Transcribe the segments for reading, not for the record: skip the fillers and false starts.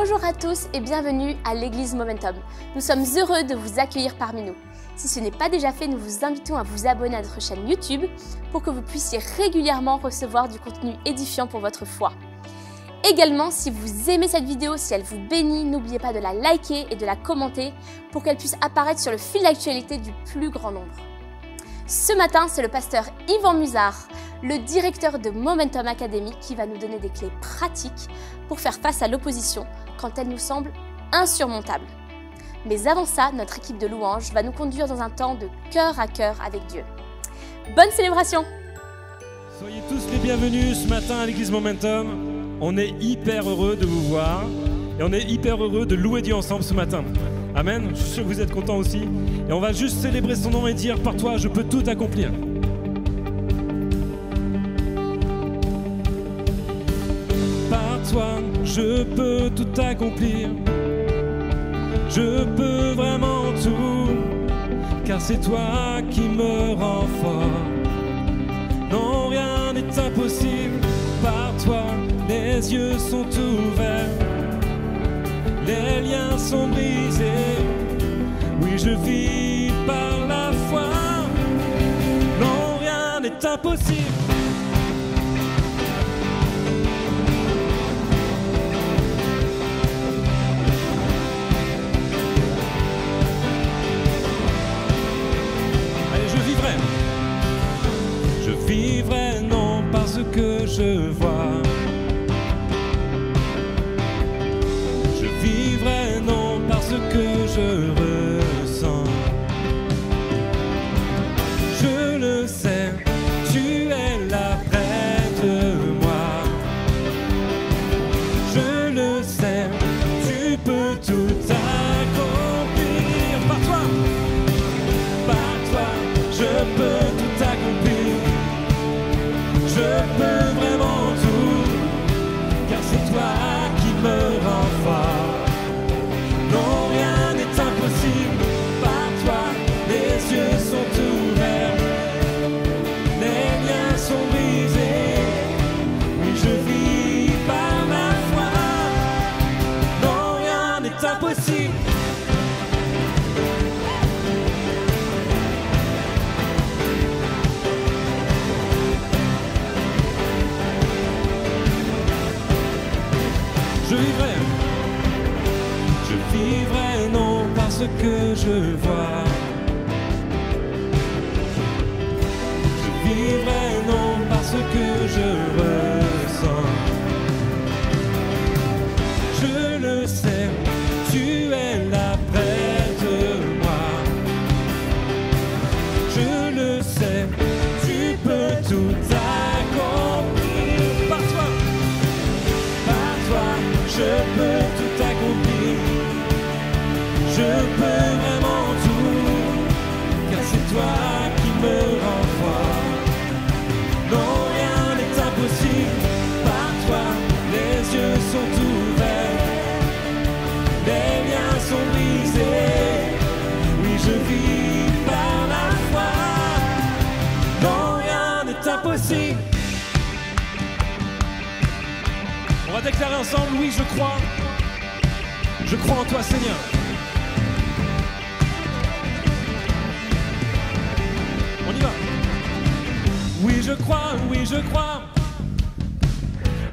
Bonjour à tous et bienvenue à l'église Momentum. Nous sommes heureux de vous accueillir parmi nous. Si ce n'est pas déjà fait, nous vous invitons à vous abonner à notre chaîne YouTube pour que vous puissiez régulièrement recevoir du contenu édifiant pour votre foi. Également, si vous aimez cette vidéo, si elle vous bénit, n'oubliez pas de la liker et de la commenter pour qu'elle puisse apparaître sur le fil d'actualité du plus grand nombre. Ce matin, c'est le pasteur Yvan Musard, le directeur de Momentum Academy, qui va nous donner des clés pratiques pour faire face à l'opposition quand elle nous semble insurmontable. Mais avant ça, notre équipe de louanges va nous conduire dans un temps de cœur à cœur avec Dieu. Bonne célébration! Soyez tous les bienvenus ce matin à l'église Momentum. On est hyper heureux de vous voir et on est hyper heureux de louer Dieu ensemble ce matin. Amen, je suis sûr que vous êtes contents aussi. Et on va juste célébrer son nom et dire « Par toi, je peux tout accomplir ». Par toi, je peux tout accomplir. Je peux vraiment tout, car c'est toi qui me rend fort. Non, rien n'est impossible. Par toi, les yeux sont ouverts. Les liens sont brisés. Oui, je vis par la foi. Non, rien n'est impossible. Allez, je vivrai. Je vivrai non parce que je vois. Je vivrai non parce que je ressens. Je le sais, tu es là près de moi. Je le sais, tu peux tout accomplir. Par toi, je peux tout accomplir. Je peux vraiment tout, car c'est toi qui me rend fort. Non, rien n'est impossible. Par toi, les yeux sont ouverts. Les liens sont brisés. Oui, je vis par la foi. Non, rien n'est impossible. Je vivrai. Je vivrai non parce que je vois. Je vivrai non parce que je ressens. Je le sais, tu es là près de moi. Je le sais, tu peux tout accomplir. Par toi, je peux tout accomplir. Je peux vraiment tout, car c'est toi qui me rend fort. Non, rien n'est impossible. Par toi, les yeux sont ouverts. Les liens sont brisés. Oui, je vis par la foi. Non, rien n'est impossible. On va déclarer ensemble, oui, je crois. Je crois en toi, Seigneur. On y va. Oui, je crois, oui, je crois.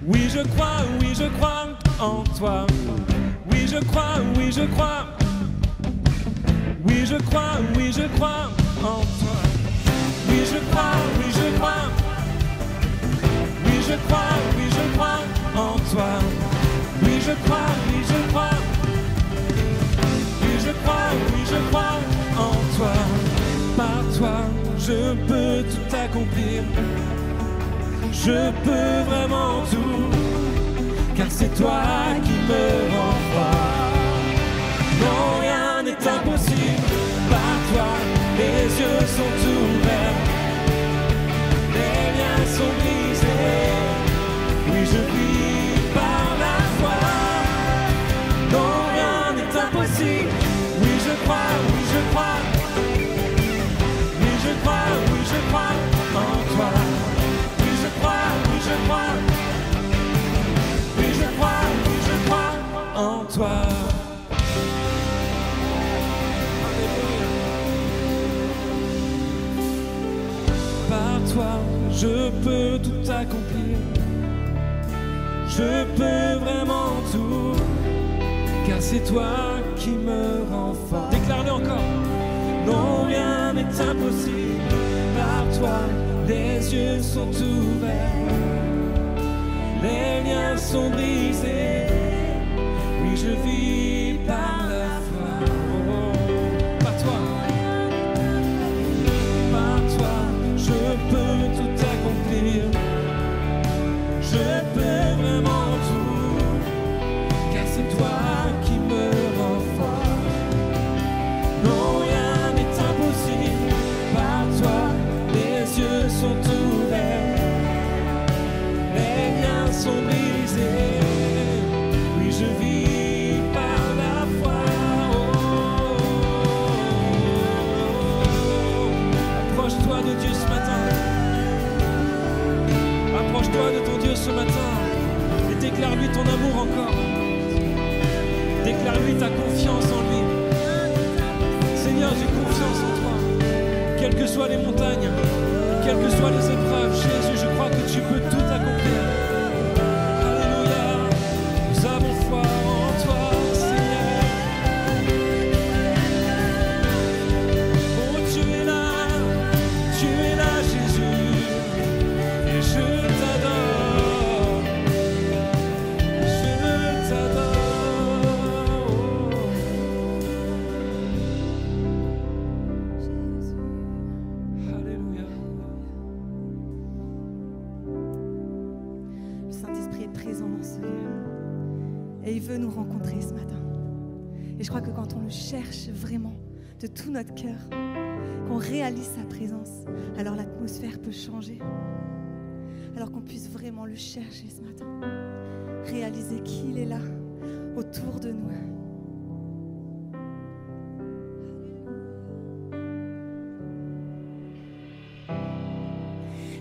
Oui, je crois, oui, je crois en toi. Oui, je crois, oui, je crois. Oui, je crois, oui, je crois en toi. Oui, je crois, oui, je crois. Oui, je crois, oui, je crois en toi. Oui, je crois, oui, je crois. Oui, je crois, oui, je crois en toi. Par toi, je peux tout accomplir. Je peux vraiment tout, car c'est toi qui me rend fort. Non, rien n'est impossible. Par toi, les yeux sont ouverts. Les liens sont brisés. Oui, je vis par la foi. Non, rien n'est impossible. Oui, je crois, oui, je crois. Oui, je crois, oui, je crois en toi. Oui, je crois, oui, je crois. Oui, je crois, oui, je crois. je peux tout accomplir. Je peux vraiment tout, car c'est toi qui me rend fort. Déclare-le encore. Non, rien n'est impossible. Par toi, les yeux sont ouverts, les liens sont brisés. Oui, je vis par la foi. Oh, par toi, je peux tout accomplir. Je peux vraiment tout, car c'est toi qui me rend fort. Non, rien n'est impossible. Par toi, les yeux sont ouverts, les liens sont brisés. Oui, je vis par la foi. Oh, approche-toi de Dieu ce matin. Approche-toi de ton Dieu ce matin et déclare-lui ton amour encore. Déclare-lui ta confiance en lui. Seigneur, j'ai confiance en toi. Quelles que soient les montagnes, quelles que soient les épreuves, Jésus, je crois que tu peux tout accomplir. Alléluia, nous avons foi en toi, Seigneur. Oh, tu es là, Jésus, et je t'adore, je t'adore. Alléluia. Le Saint-Esprit est présent dans ce lieu et il veut nous rencontrer ce matin. Et je crois que quand on le cherche vraiment de tout notre cœur, qu'on réalise sa présence, alors l'atmosphère peut changer. Alors qu'on puisse vraiment le chercher ce matin, réaliser qu'il est là, autour de nous.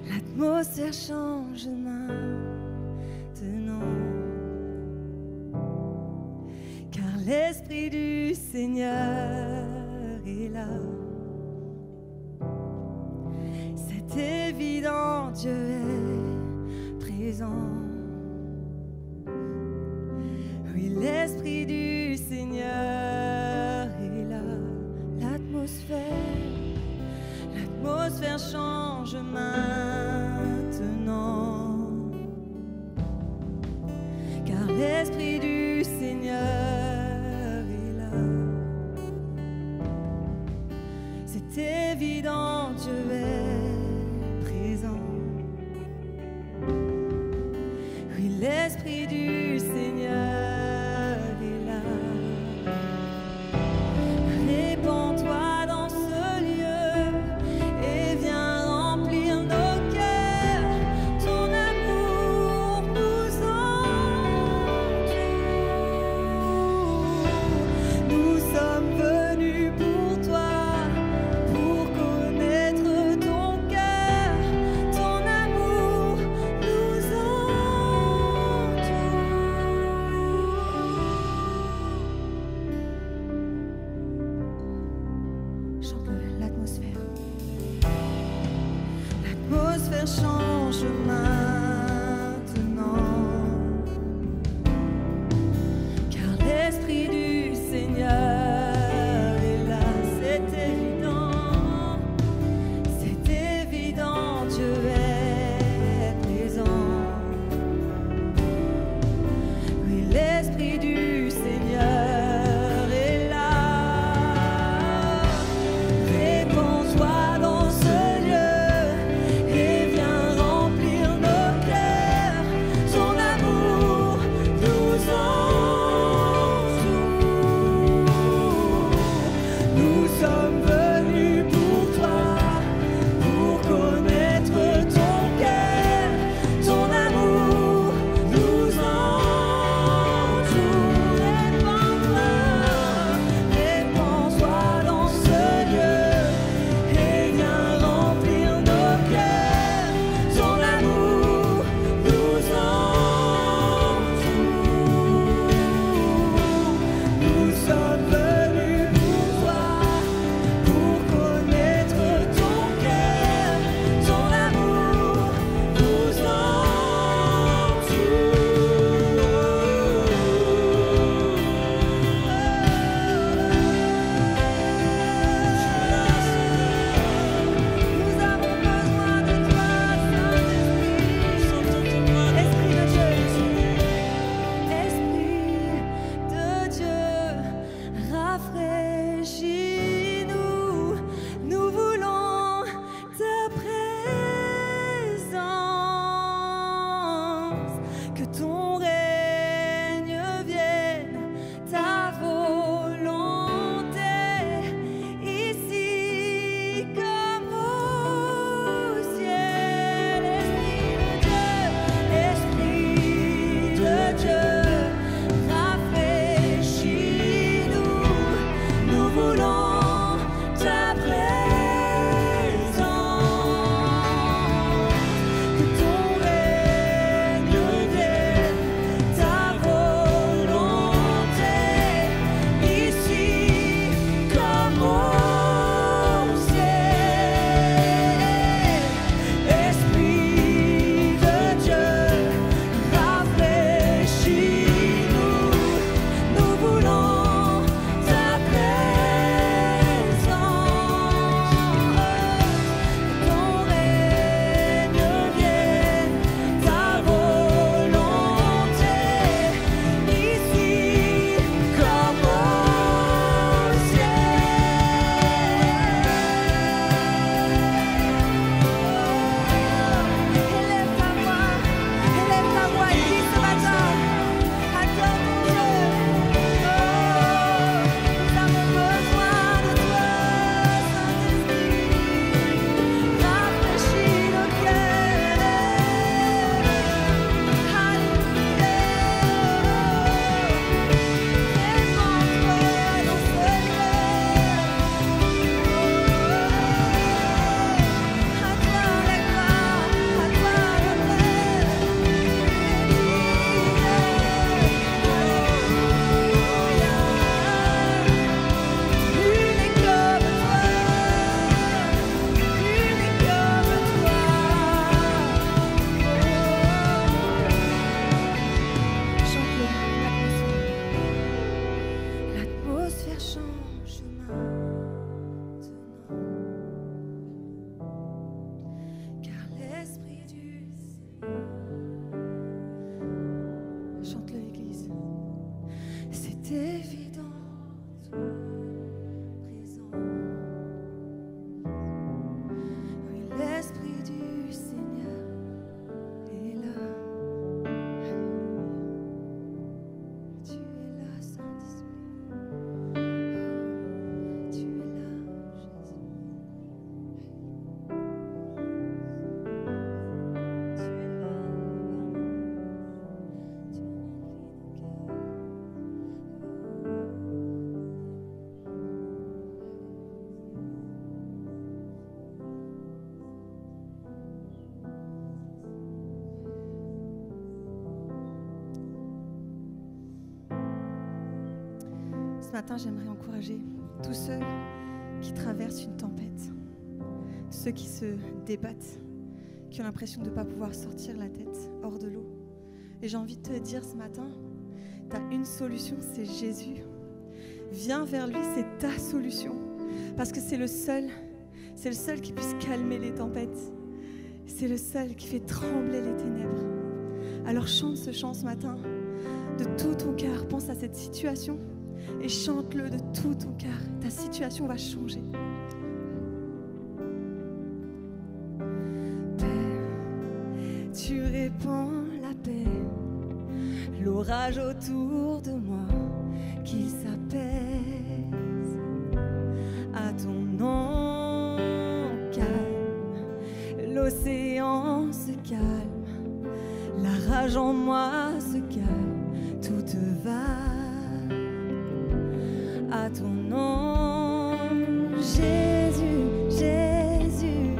L'atmosphère change maintenant, car l'Esprit du Seigneur est là. C'est évident, Dieu est présent. Oui, l'Esprit du Seigneur est là. L'atmosphère change maintenant, car l'Esprit du Seigneur est là. C'est évident, Dieu est présent. Oui, l'Esprit du Seigneur est là. Répands-toi dans ce lieu et viens remplir nos cœurs. Ton amour nous entoure. Nous sommes venus pour toi, pour connaître ton cœur. Ton amour nous entoure. Chante l'atmosphère. L'atmosphère change maintenant, car l'Esprit du Seigneur est là. C'est évident, Dieu est présent. Oui, l'Esprit du Seigneur est là. Répands-toi dans ce lieu et viens remplir nos cœurs. Ton amour nous entoure. Nous sommes venus pour toi, pour connaître ton cœur. Ton amour nous entoure. évidente présence. Oui, l'Esprit du Seigneur est là. Tu es là, Saint-Esprit. Tu es là, Jésus. Tu es là, tu remplis nos cœurs. Ce matin, j'aimerais encourager tous ceux qui traversent une tempête, ceux qui se débattent, qui ont l'impression de ne pas pouvoir sortir la tête hors de l'eau. Et j'ai envie de te dire ce matin, tu as une solution, c'est Jésus. Viens vers lui, c'est ta solution. Parce que c'est le seul qui puisse calmer les tempêtes. C'est le seul qui fait trembler les ténèbres. Alors chante ce chant ce matin de tout ton cœur. Pense à cette situation et chante-le de tout ton cœur. Ta situation va changer. Paix, tu répands la paix, l'orage autour de moi, qu'il s'apaise. À ton nom calme, l'océan se calme, la rage en moi se calme, tout te va. À ton nom, Jésus, Jésus,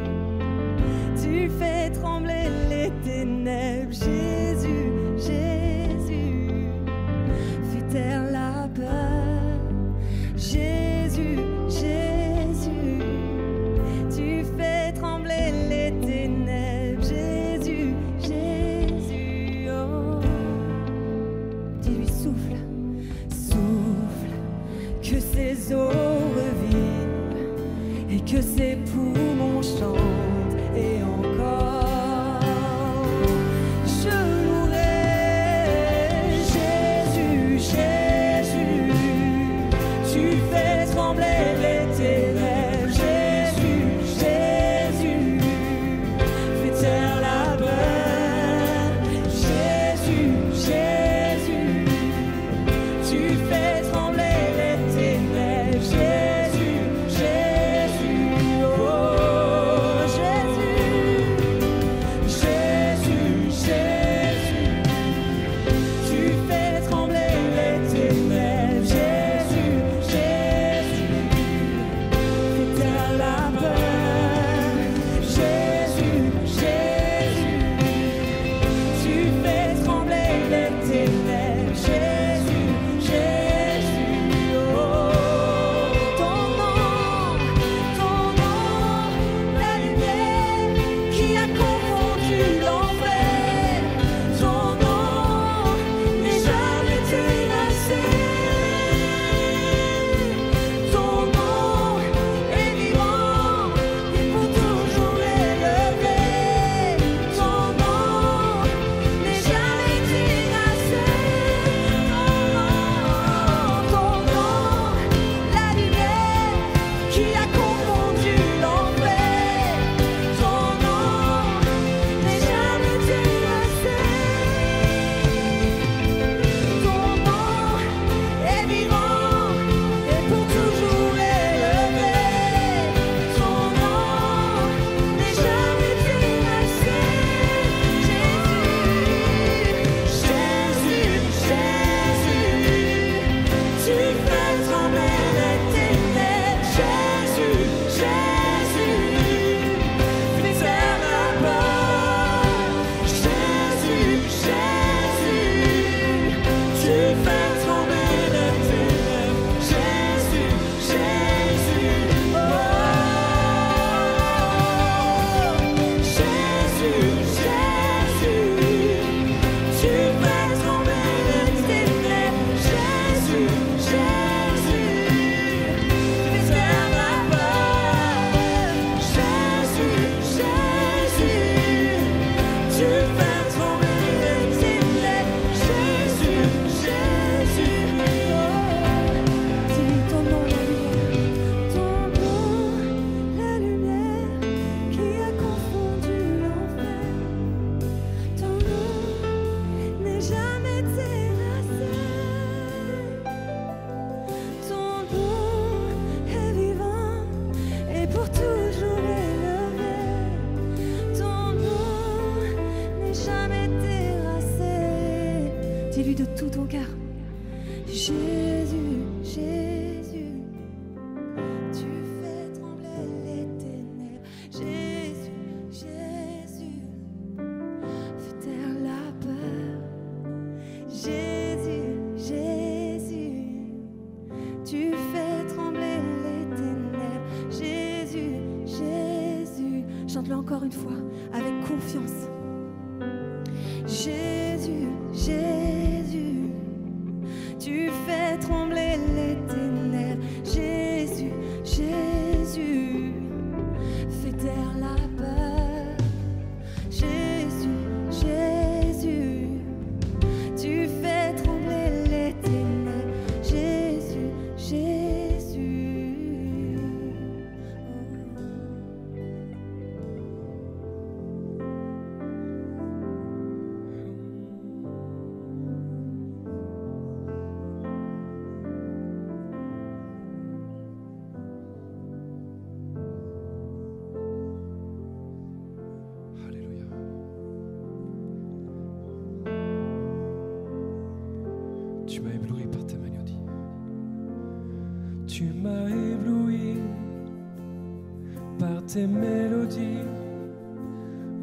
tu fais trembler les ténèbres. Jésus, Jésus, fais taire la peur. Jésus, Jésus, tu fais trembler les ténèbres. Jésus, Jésus, oh. Dis-lui souffle, souffle, que ces eaux revivent et que ces poumons chantent et encore. Je louerai Jésus, Jésus, tu fais trembler les ténèbres. Jésus, Jésus, fais taire la peur. Jésus, Jésus, tu fais trembler les ténèbres. Jésus, Jésus, ton cœur. Jésus, Jésus, tu fais trembler les ténèbres. Jésus, Jésus, fais taire la peur. Jésus, Jésus, tu fais trembler les ténèbres. Jésus, Jésus, chante-le encore une fois avec confiance. Jésus, Jésus, tu fais trembler les ténèbres. Jésus, Jésus, fais taire la peur. Jésus, Jésus, tu fais trembler les ténèbres. Jésus, Jésus. Alléluia. Tu m'as ébloui par tes mélodies. Tu m'as ébloui par tes mélodies.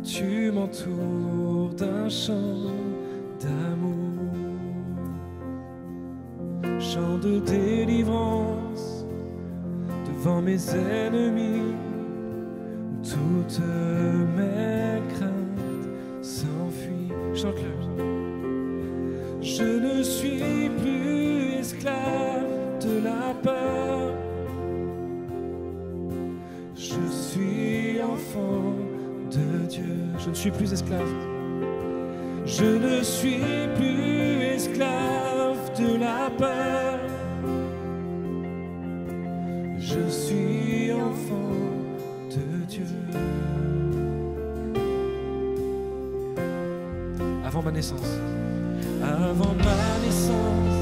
Tu m'entoures d'un chant d'amour, chant de délivrance devant mes ennemis. Toutes mes craintes s'enfuient. Chante-le. Je ne suis plus esclave de la peur. Je suis enfant de Dieu. Je ne suis plus esclave. Je ne suis plus esclave de la peur. Je suis enfant de Dieu. Avant ma naissance, avant ma naissance,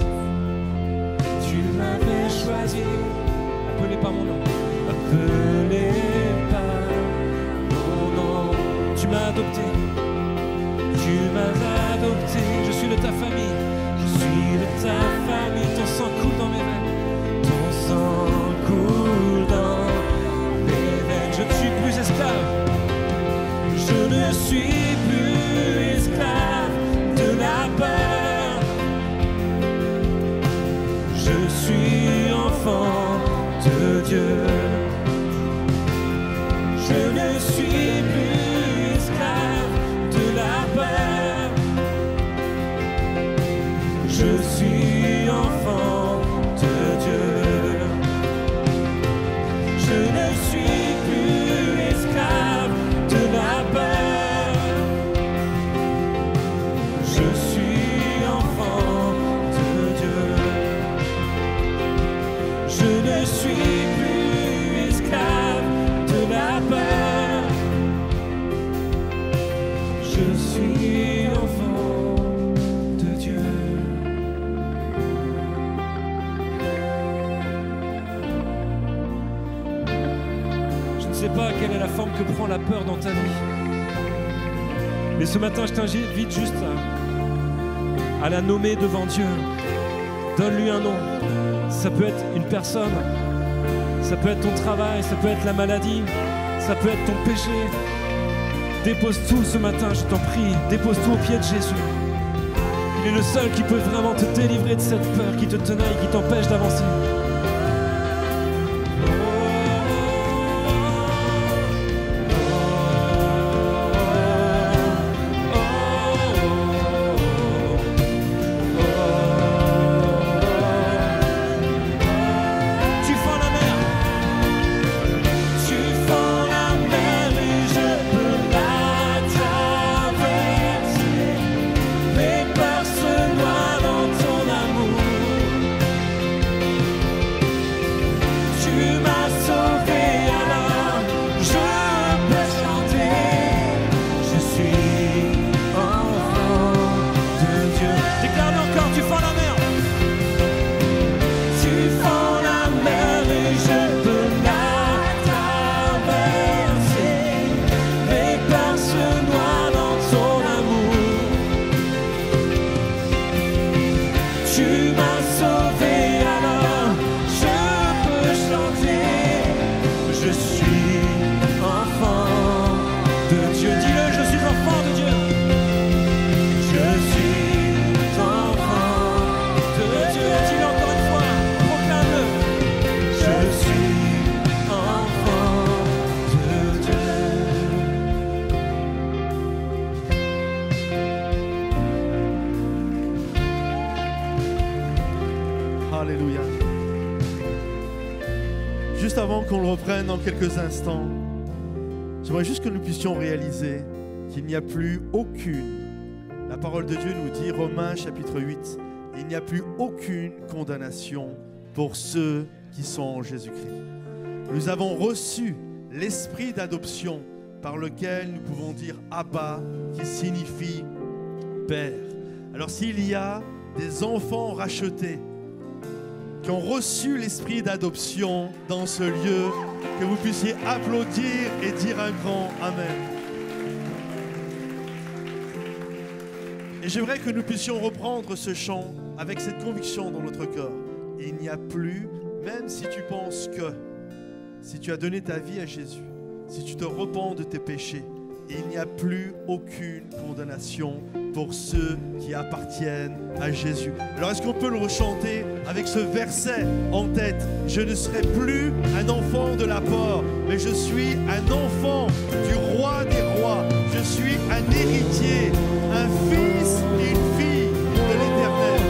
tu m'avais choisi. Appelé par mon nom, appelé par mon nom. Tu m'as adopté, tu m'as adopté. Je suis de ta famille, je suis de ta famille. Ton sang coule dans mes veines, ton sang coule dans mes veines. Je ne suis plus esclave, je ne suis plus esclave de la peur. Je suis enfant de Dieu. Je ne suis plus esclave de la peur. Je suis enfant de Dieu. Je ne suis plus esclave de la peur. Je suis enfant de Dieu. Je ne suis plus esclave de la peur. Je suis enfant de Dieu. Je ne sais pas quelle est la forme que prend la peur dans ta vie. Mais ce matin, je t'invite juste à la nommer devant Dieu. Donne-lui un nom. Ça peut être une personne, ça peut être ton travail, ça peut être la maladie, ça peut être ton péché. Dépose tout ce matin, je t'en prie. Dépose tout au pied de Jésus. Il est le seul qui peut vraiment te délivrer de cette peur qui te tenaille, qui t'empêche d'avancer. Alléluia. Juste avant qu'on le reprenne dans quelques instants, j'aimerais juste que nous puissions réaliser qu'il n'y a plus aucune, la parole de Dieu nous dit, Romains chapitre 8, il n'y a plus aucune condamnation pour ceux qui sont en Jésus-Christ. Nous avons reçu l'esprit d'adoption par lequel nous pouvons dire Abba, qui signifie Père. Alors s'il y a des enfants rachetés qui ont reçu l'esprit d'adoption dans ce lieu, que vous puissiez applaudir et dire un grand Amen. Et j'aimerais que nous puissions reprendre ce chant avec cette conviction dans notre cœur. Il n'y a plus, même si tu penses que, si tu as donné ta vie à Jésus, si tu te repens de tes péchés, il n'y a plus aucune condamnation pour ceux qui appartiennent à Jésus. Alors est-ce qu'on peut le rechanter avec ce verset en tête? Je ne serai plus un enfant de la peur, mais je suis un enfant du roi des rois. Je suis un héritier, un fils et une fille de l'Éternel.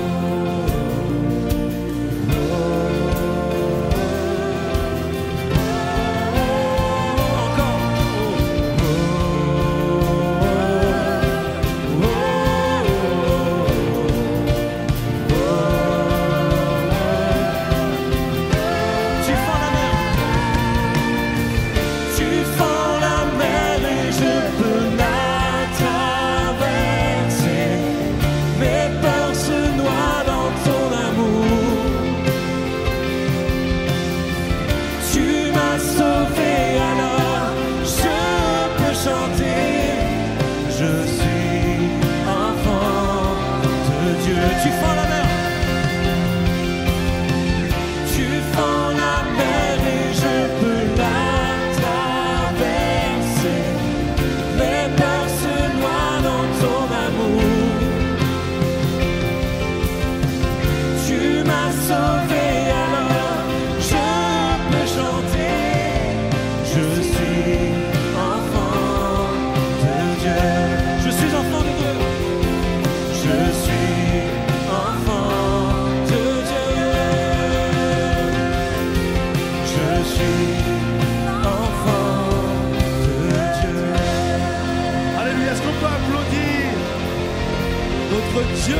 Dieu.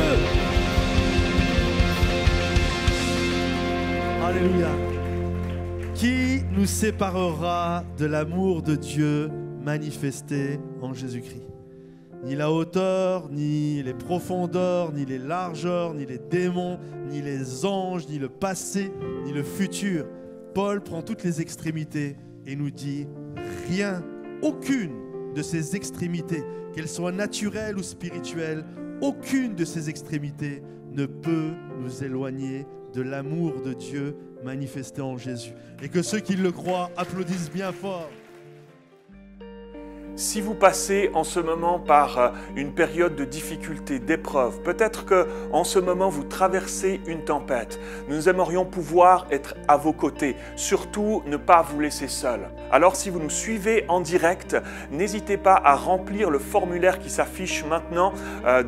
Alléluia. Qui nous séparera de l'amour de Dieu manifesté en Jésus-Christ? Ni la hauteur, ni les profondeurs, ni les largeurs, ni les démons, ni les anges, ni le passé, ni le futur. Paul prend toutes les extrémités et nous dit rien, aucune de ces extrémités, qu'elles soient naturelles ou spirituelles, aucune de ces extrémités ne peut nous éloigner de l'amour de Dieu manifesté en Jésus. Et que ceux qui le croient applaudissent bien fort. Si vous passez en ce moment par une période de difficulté, d'épreuve, peut-être qu'en ce moment vous traversez une tempête, nous aimerions pouvoir être à vos côtés, surtout ne pas vous laisser seul. Alors si vous nous suivez en direct, n'hésitez pas à remplir le formulaire qui s'affiche maintenant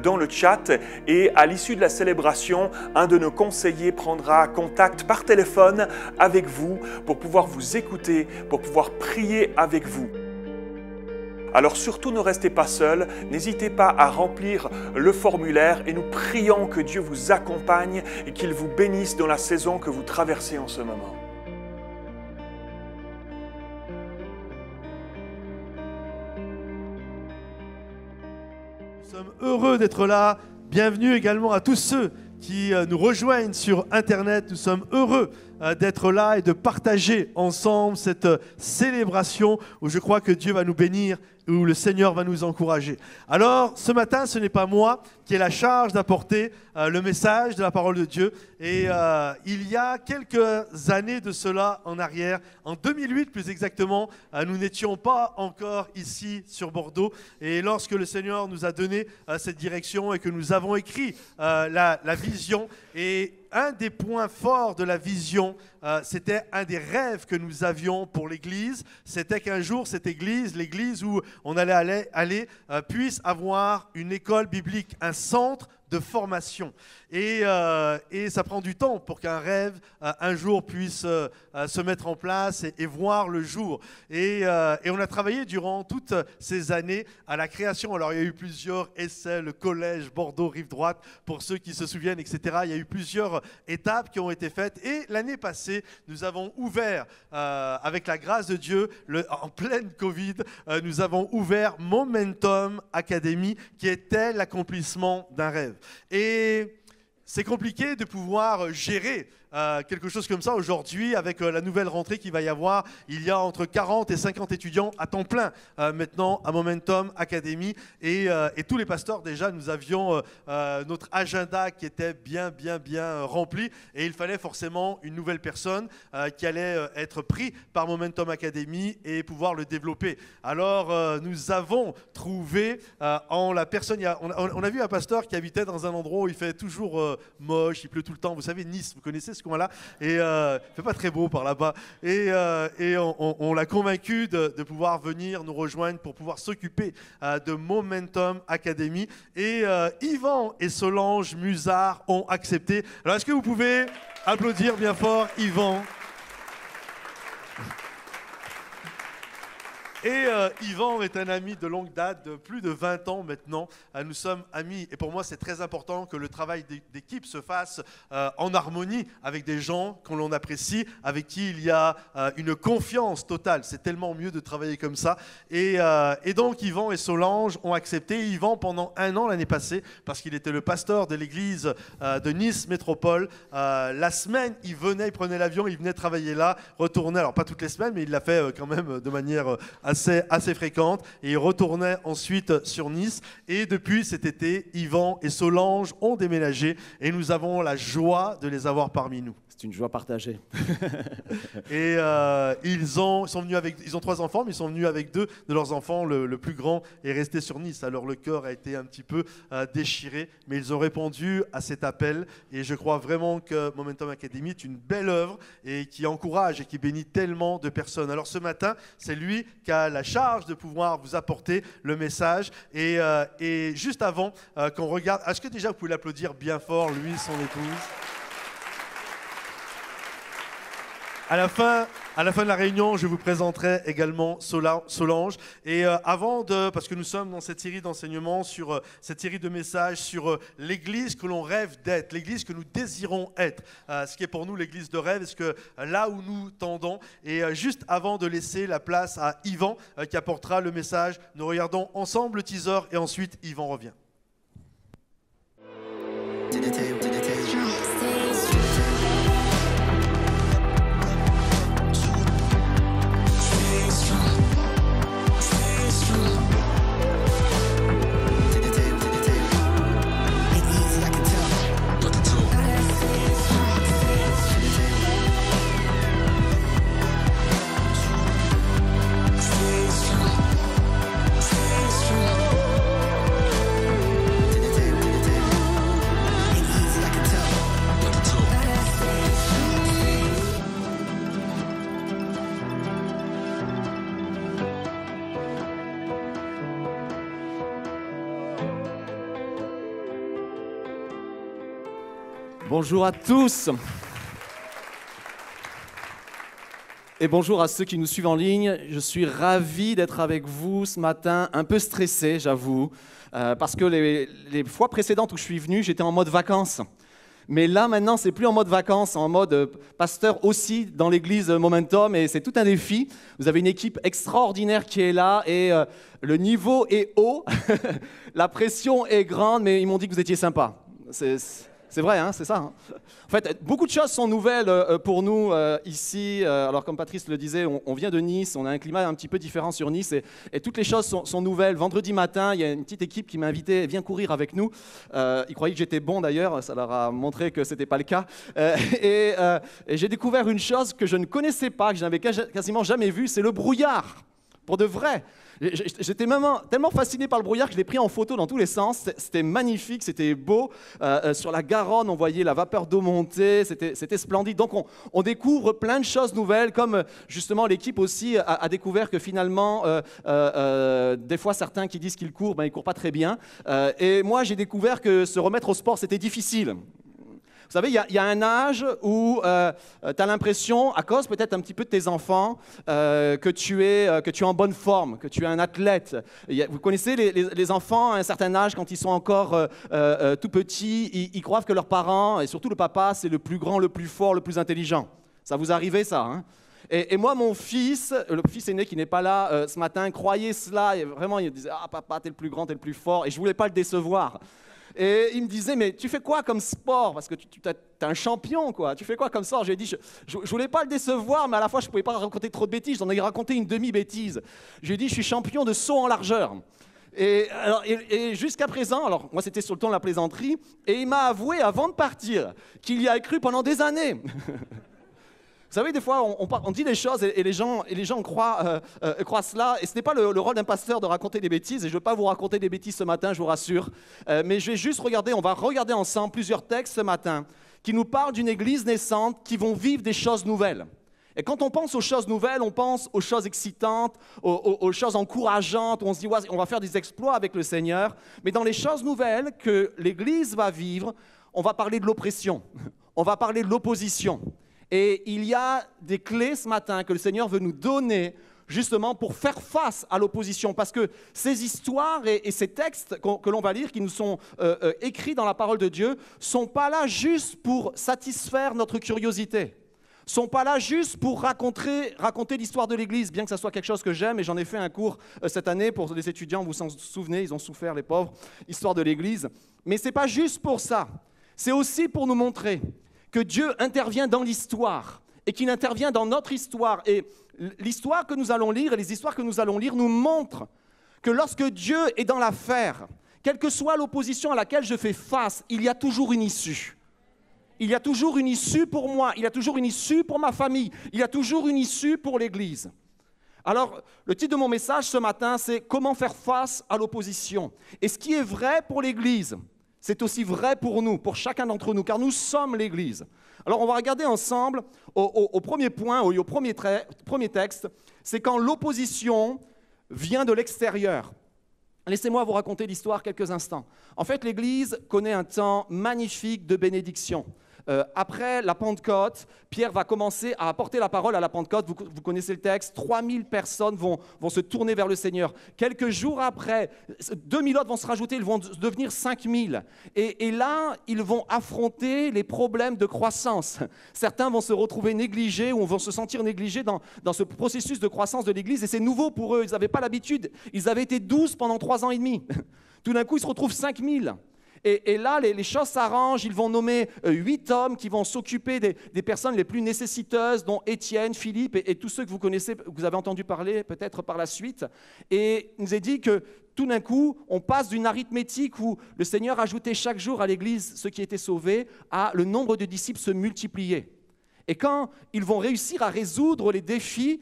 dans le chat et à l'issue de la célébration, un de nos conseillers prendra contact par téléphone avec vous pour pouvoir vous écouter, pour pouvoir prier avec vous. Alors surtout ne restez pas seuls, n'hésitez pas à remplir le formulaire et nous prions que Dieu vous accompagne et qu'il vous bénisse dans la saison que vous traversez en ce moment. Nous sommes heureux d'être là. Bienvenue également à tous ceux qui nous rejoignent sur Internet. Nous sommes heureux d'être là et de partager ensemble cette célébration où je crois que Dieu va nous bénir, où le Seigneur va nous encourager. Alors, ce matin, ce n'est pas moi qui ai la charge d'apporter le message de la parole de Dieu. Et il y a quelques années de cela en arrière, en 2008 plus exactement, nous n'étions pas encore ici sur Bordeaux. Et lorsque le Seigneur nous a donné cette direction et que nous avons écrit la vision, et un des points forts de la vision, c'était un des rêves que nous avions pour l'Église, c'était qu'un jour cette Église, l'Église où on allait aller, puisse avoir une école biblique, un centre de formation. Et ça prend du temps pour qu'un rêve, un jour, puisse se mettre en place et voir le jour. Et on a travaillé durant toutes ces années à la création. Alors, il y a eu plusieurs essais, le collège Bordeaux, Rive Droite, pour ceux qui se souviennent, etc. Il y a eu plusieurs étapes qui ont été faites. Et l'année passée, nous avons ouvert, avec la grâce de Dieu, en pleine Covid, nous avons ouvert Momentum Academy, qui était l'accomplissement d'un rêve. Et c'est compliqué de pouvoir gérer quelque chose comme ça aujourd'hui avec la nouvelle rentrée qu'il va y avoir. Il y a entre 40 et 50 étudiants à temps plein maintenant à Momentum Academy et tous les pasteurs déjà, nous avions notre agenda qui était bien rempli et il fallait forcément une nouvelle personne qui allait être pris par Momentum Academy et pouvoir le développer. Alors nous avons trouvé en la personne, on a vu un pasteur qui habitait dans un endroit où il fait toujours moche, il pleut tout le temps. Vous savez, Nice, vous connaissez ce coin-là, et il fait pas très beau par là-bas. Et on l'a convaincu de pouvoir venir nous rejoindre pour pouvoir s'occuper de Momentum Academy. Et Yvan et Solange Musard ont accepté. Alors, est-ce que vous pouvez applaudir bien fort Yvan ? Et Yvan est un ami de longue date, de plus de 20 ans maintenant. Nous sommes amis et pour moi c'est très important que le travail d'équipe se fasse en harmonie avec des gens qu'on l'on apprécie, avec qui il y a une confiance totale. C'est tellement mieux de travailler comme ça. Et donc Yvan et Solange ont accepté. Yvan pendant 1 an l'année passée, parce qu'il était le pasteur de l'église de Nice Métropole. La semaine, il venait, il prenait l'avion, il venait travailler là, retournait, alors pas toutes les semaines, mais il l'a fait quand même de manière assez fréquente, et il retournait ensuite sur Nice. Et depuis cet été, Yvan et Solange ont déménagé et nous avons la joie de les avoir parmi nous. C'est une joie partagée. Et ils ont 3 enfants, mais ils sont venus avec 2 de leurs enfants. Le plus grand est resté sur Nice. Alors le cœur a été un petit peu déchiré, mais ils ont répondu à cet appel. Et je crois vraiment que Momentum Academy est une belle œuvre et qui encourage et qui bénit tellement de personnes. Alors ce matin, c'est lui qui a la charge de pouvoir vous apporter le message. Et juste avant qu'on regarde, est-ce que déjà vous pouvez l'applaudir bien fort, lui, son épouse ? À la fin de la réunion, je vous présenterai également Solange. Et parce que nous sommes dans cette série d'enseignements, sur cette série de messages sur l'église que l'on rêve d'être, l'église que nous désirons être, ce qui est pour nous l'église de rêve, est-ce que là où nous tendons. Et juste avant de laisser la place à Yvan qui apportera le message, nous regardons ensemble le teaser et ensuite Yvan revient. Bonjour à tous et bonjour à ceux qui nous suivent en ligne. Je suis ravi d'être avec vous ce matin, un peu stressé, j'avoue, parce que les fois précédentes où je suis venu, j'étais en mode vacances. Mais là, maintenant, c'est plus en mode vacances, en mode pasteur aussi dans l'église Momentum, et c'est tout un défi. Vous avez une équipe extraordinaire qui est là, et le niveau est haut, la pression est grande, mais ils m'ont dit que vous étiez sympa. C'est vrai, hein, c'est ça. Hein. En fait, beaucoup de choses sont nouvelles pour nous ici. Alors, comme Patrice le disait, on vient de Nice, on a un climat un petit peu différent sur Nice et toutes les choses sont nouvelles. Vendredi matin, il y a une petite équipe qui m'a invité, viens courir avec nous. Ils croyaient que j'étais bon d'ailleurs, ça leur a montré que ce n'était pas le cas. Et j'ai découvert une chose que je ne connaissais pas, que je n'avais quasiment jamais vue, c'est le brouillard. Pour de vrai. J'étais tellement fasciné par le brouillard que je l'ai pris en photo dans tous les sens. C'était magnifique, c'était beau. Sur la Garonne, on voyait la vapeur d'eau monter, c'était splendide. Donc on découvre plein de choses nouvelles, comme justement l'équipe aussi a découvert que finalement, des fois certains qui disent qu'ils courent, ben, ils ne courent pas très bien. Et moi, j'ai découvert que se remettre au sport, c'était difficile. Vous savez, il y a un âge où tu as l'impression, à cause peut-être un petit peu de tes enfants, que tu es en bonne forme, que tu es un athlète. Vous connaissez les enfants à un certain âge, quand ils sont encore tout petits, ils croient que leurs parents, et surtout le papa, c'est le plus grand, le plus fort, le plus intelligent. Ça vous arrive ça, hein? Et moi, mon fils, le fils aîné qui n'est pas là ce matin, croyait cela. Et vraiment, il disait « Ah, papa, t'es le plus grand, t'es le plus fort. » Et je ne voulais pas le décevoir. Et il me disait, mais tu fais quoi comme sport? Parce que tu es un champion, quoi. Tu fais quoi comme sport? Je lui ai dit, je voulais pas le décevoir, mais à la fois, je ne pouvais pas raconter trop de bêtises. J'en ai raconté une demi-bêtise. Je lui ai dit, je suis champion de saut en largeur. Et jusqu'à présent, alors moi, c'était sur le ton de la plaisanterie, et il m'a avoué, avant de partir, qu'il y a cru pendant des années. Vous savez, des fois, on dit des choses et les gens croient cela. Et ce n'est pas le rôle d'un pasteur de raconter des bêtises. Et je ne veux pas vous raconter des bêtises ce matin, je vous rassure. Mais je vais juste on va regarder ensemble plusieurs textes ce matin qui nous parlent d'une église naissante qui vont vivre des choses nouvelles. Et quand on pense aux choses nouvelles, on pense aux choses excitantes, aux choses encourageantes, où on se dit, ouais, on va faire des exploits avec le Seigneur. Mais dans les choses nouvelles que l'Église va vivre, on va parler de l'oppression, on va parler de l'opposition. Et il y a des clés ce matin que le Seigneur veut nous donner justement pour faire face à l'opposition. Parce que ces histoires et ces textes que l'on va lire, qui nous sont écrits dans la parole de Dieu, ne sont pas là juste pour satisfaire notre curiosité. Ne sont pas là juste pour raconter l'histoire de l'Église, bien que ça soit quelque chose que j'aime. Et j'en ai fait un cours cette année pour les étudiants, vous vous en souvenez, ils ont souffert, les pauvres, histoire de l'Église. Mais ce n'est pas juste pour ça. C'est aussi pour nous montrer que Dieu intervient dans l'histoire et qu'il intervient dans notre histoire. Et l'histoire que nous allons lire et les histoires que nous allons lire nous montrent que lorsque Dieu est dans l'affaire, quelle que soit l'opposition à laquelle je fais face, il y a toujours une issue. Il y a toujours une issue pour moi, il y a toujours une issue pour ma famille, il y a toujours une issue pour l'Église. Alors, le titre de mon message ce matin, c'est « Comment faire face à l'opposition ?» Et ce qui est vrai pour l'Église, c'est aussi vrai pour nous, pour chacun d'entre nous, car nous sommes l'Église. Alors, on va regarder ensemble au premier point, au premier texte, c'est quand l'opposition vient de l'extérieur. Laissez-moi vous raconter l'histoire quelques instants. En fait, l'Église connaît un temps magnifique de bénédiction. Après la Pentecôte, Pierre va commencer à apporter la parole à la Pentecôte. Vous connaissez le texte, 3000 personnes vont se tourner vers le Seigneur. Quelques jours après, 2000 autres vont se rajouter, ils vont devenir 5000. Et là, ils vont affronter les problèmes de croissance. Certains vont se retrouver négligés ou vont se sentir négligés dans ce processus de croissance de l'Église. Et c'est nouveau pour eux, ils n'avaient pas l'habitude. Ils avaient été 12 pendant 3 ans et demi. Tout d'un coup, ils se retrouvent 5000. Et là, les choses s'arrangent, ils vont nommer 8 hommes qui vont s'occuper des personnes les plus nécessiteuses, dont Étienne, Philippe et tous ceux que vous connaissez, que vous avez entendu parler peut-être par la suite. Et il nous est dit que tout d'un coup, on passe d'une arithmétique où le Seigneur ajoutait chaque jour à l'Église ceux qui étaient sauvés, à le nombre de disciples se multiplier. Et quand ils vont réussir à résoudre les défis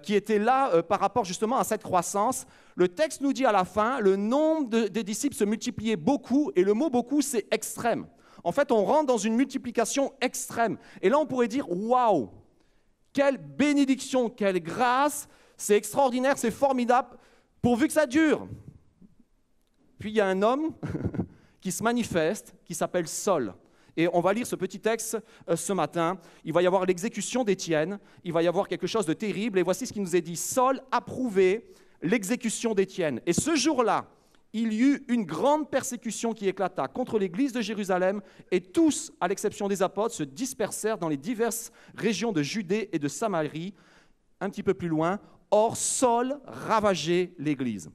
qui étaient là par rapport justement à cette croissance, le texte nous dit à la fin, le nombre des disciples se multipliait beaucoup, et le mot « beaucoup » c'est extrême. En fait, on rentre dans une multiplication extrême. Et là, on pourrait dire « Waouh! Quelle bénédiction, quelle grâce! C'est extraordinaire, c'est formidable, pourvu que ça dure. » Puis il y a un homme qui se manifeste, qui s'appelle Saul. Et on va lire ce petit texte ce matin. Il va y avoir l'exécution d'Étienne. Il va y avoir quelque chose de terrible. Et voici ce qui nous est dit. Saul approuvait l'exécution d'Étienne. Et ce jour-là, il y eut une grande persécution qui éclata contre l'église de Jérusalem. Et tous, à l'exception des apôtres, se dispersèrent dans les diverses régions de Judée et de Samarie, un petit peu plus loin. Or, Saul ravageait l'église.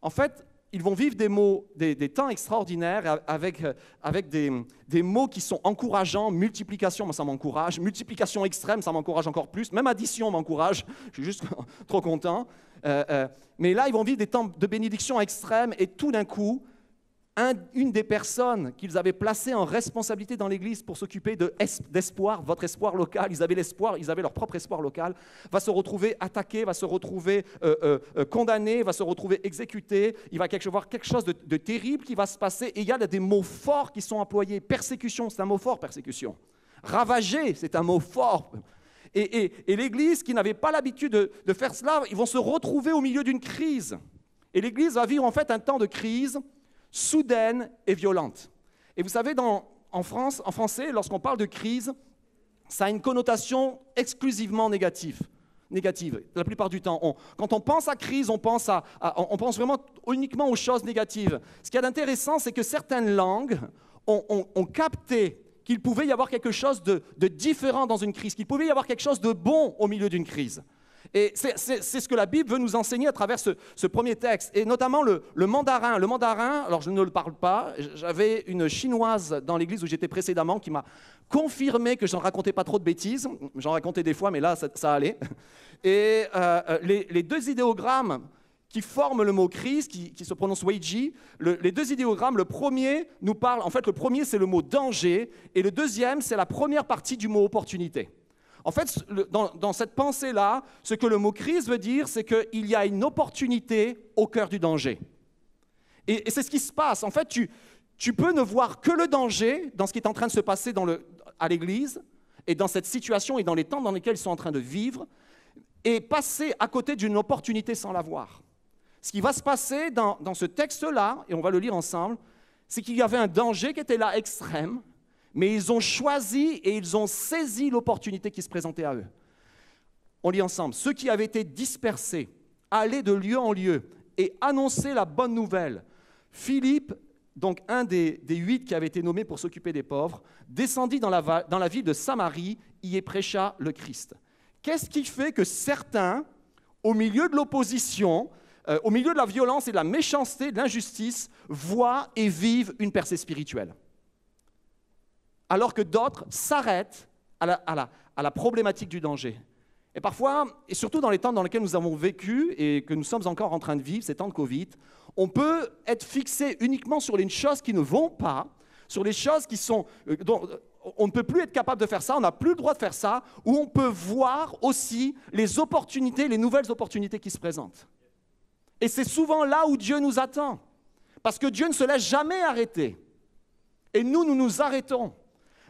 En fait, ils vont vivre des temps extraordinaires avec des mots qui sont encourageants. Multiplication, moi ça m'encourage. Multiplication extrême, ça m'encourage encore plus. Même addition m'encourage. Je suis juste trop content. Mais là, ils vont vivre des temps de bénédiction extrême et tout d'un coup, une des personnes qu'ils avaient placées en responsabilité dans l'Église pour s'occuper d'espoir, votre espoir local, ils avaient l'espoir, ils avaient leur propre espoir local, va se retrouver attaqué, va se retrouver condamné, va se retrouver exécuté, il va y avoir quelque chose de terrible qui va se passer, et il y a des mots forts qui sont employés. Persécution, c'est un mot fort, persécution. Ravager, c'est un mot fort. Et l'Église qui n'avait pas l'habitude de faire cela, ils vont se retrouver au milieu d'une crise. Et l'Église va vivre en fait un temps de crise soudaine et violente. Et vous savez, en français, lorsqu'on parle de crise, ça a une connotation exclusivement négative. La plupart du temps. Quand on pense à crise, on pense vraiment uniquement aux choses négatives. Ce qui est intéressant, c'est que certaines langues ont capté qu'il pouvait y avoir quelque chose de différent dans une crise, qu'il pouvait y avoir quelque chose de bon au milieu d'une crise. Et c'est ce que la Bible veut nous enseigner à travers ce premier texte, et notamment le mandarin. Le mandarin, alors je ne le parle pas, j'avais une chinoise dans l'église où j'étais précédemment qui m'a confirmé que je ne racontais pas trop de bêtises. J'en racontais des fois, mais là, ça allait. Et les deux idéogrammes qui forment le mot crise, qui se prononce Weiji, les deux idéogrammes, le premier nous parle, en fait le premier c'est le mot danger, et le deuxième c'est la première partie du mot opportunité. En fait, dans cette pensée-là, ce que le mot crise veut dire, c'est qu'il y a une opportunité au cœur du danger. Et c'est ce qui se passe. En fait, tu peux ne voir que le danger dans ce qui est en train de se passer à l'Église, et dans cette situation et dans les temps dans lesquels ils sont en train de vivre, et passer à côté d'une opportunité sans la voir. Ce qui va se passer dans ce texte-là, et on va le lire ensemble, c'est qu'il y avait un danger qui était là extrême, mais ils ont choisi et ils ont saisi l'opportunité qui se présentait à eux. On lit ensemble. Ceux qui avaient été dispersés allaient de lieu en lieu et annonçaient la bonne nouvelle. Philippe, donc un des 8 qui avaient été nommés pour s'occuper des pauvres, descendit dans la ville de Samarie, y prêcha le Christ. Qu'est-ce qui fait que certains, au milieu de l'opposition, au milieu de la violence et de la méchanceté, de l'injustice, voient et vivent une percée spirituelle, alors que d'autres s'arrêtent à la problématique du danger? Et parfois, et surtout dans les temps dans lesquels nous avons vécu et que nous sommes encore en train de vivre, ces temps de Covid, on peut être fixé uniquement sur les choses qui ne vont pas, sur les choses qui sont... dont on ne peut plus être capable de faire ça, on n'a plus le droit de faire ça, ou on peut voir aussi les opportunités, les nouvelles opportunités qui se présentent. Et c'est souvent là où Dieu nous attend, parce que Dieu ne se laisse jamais arrêter. Et nous nous arrêtons.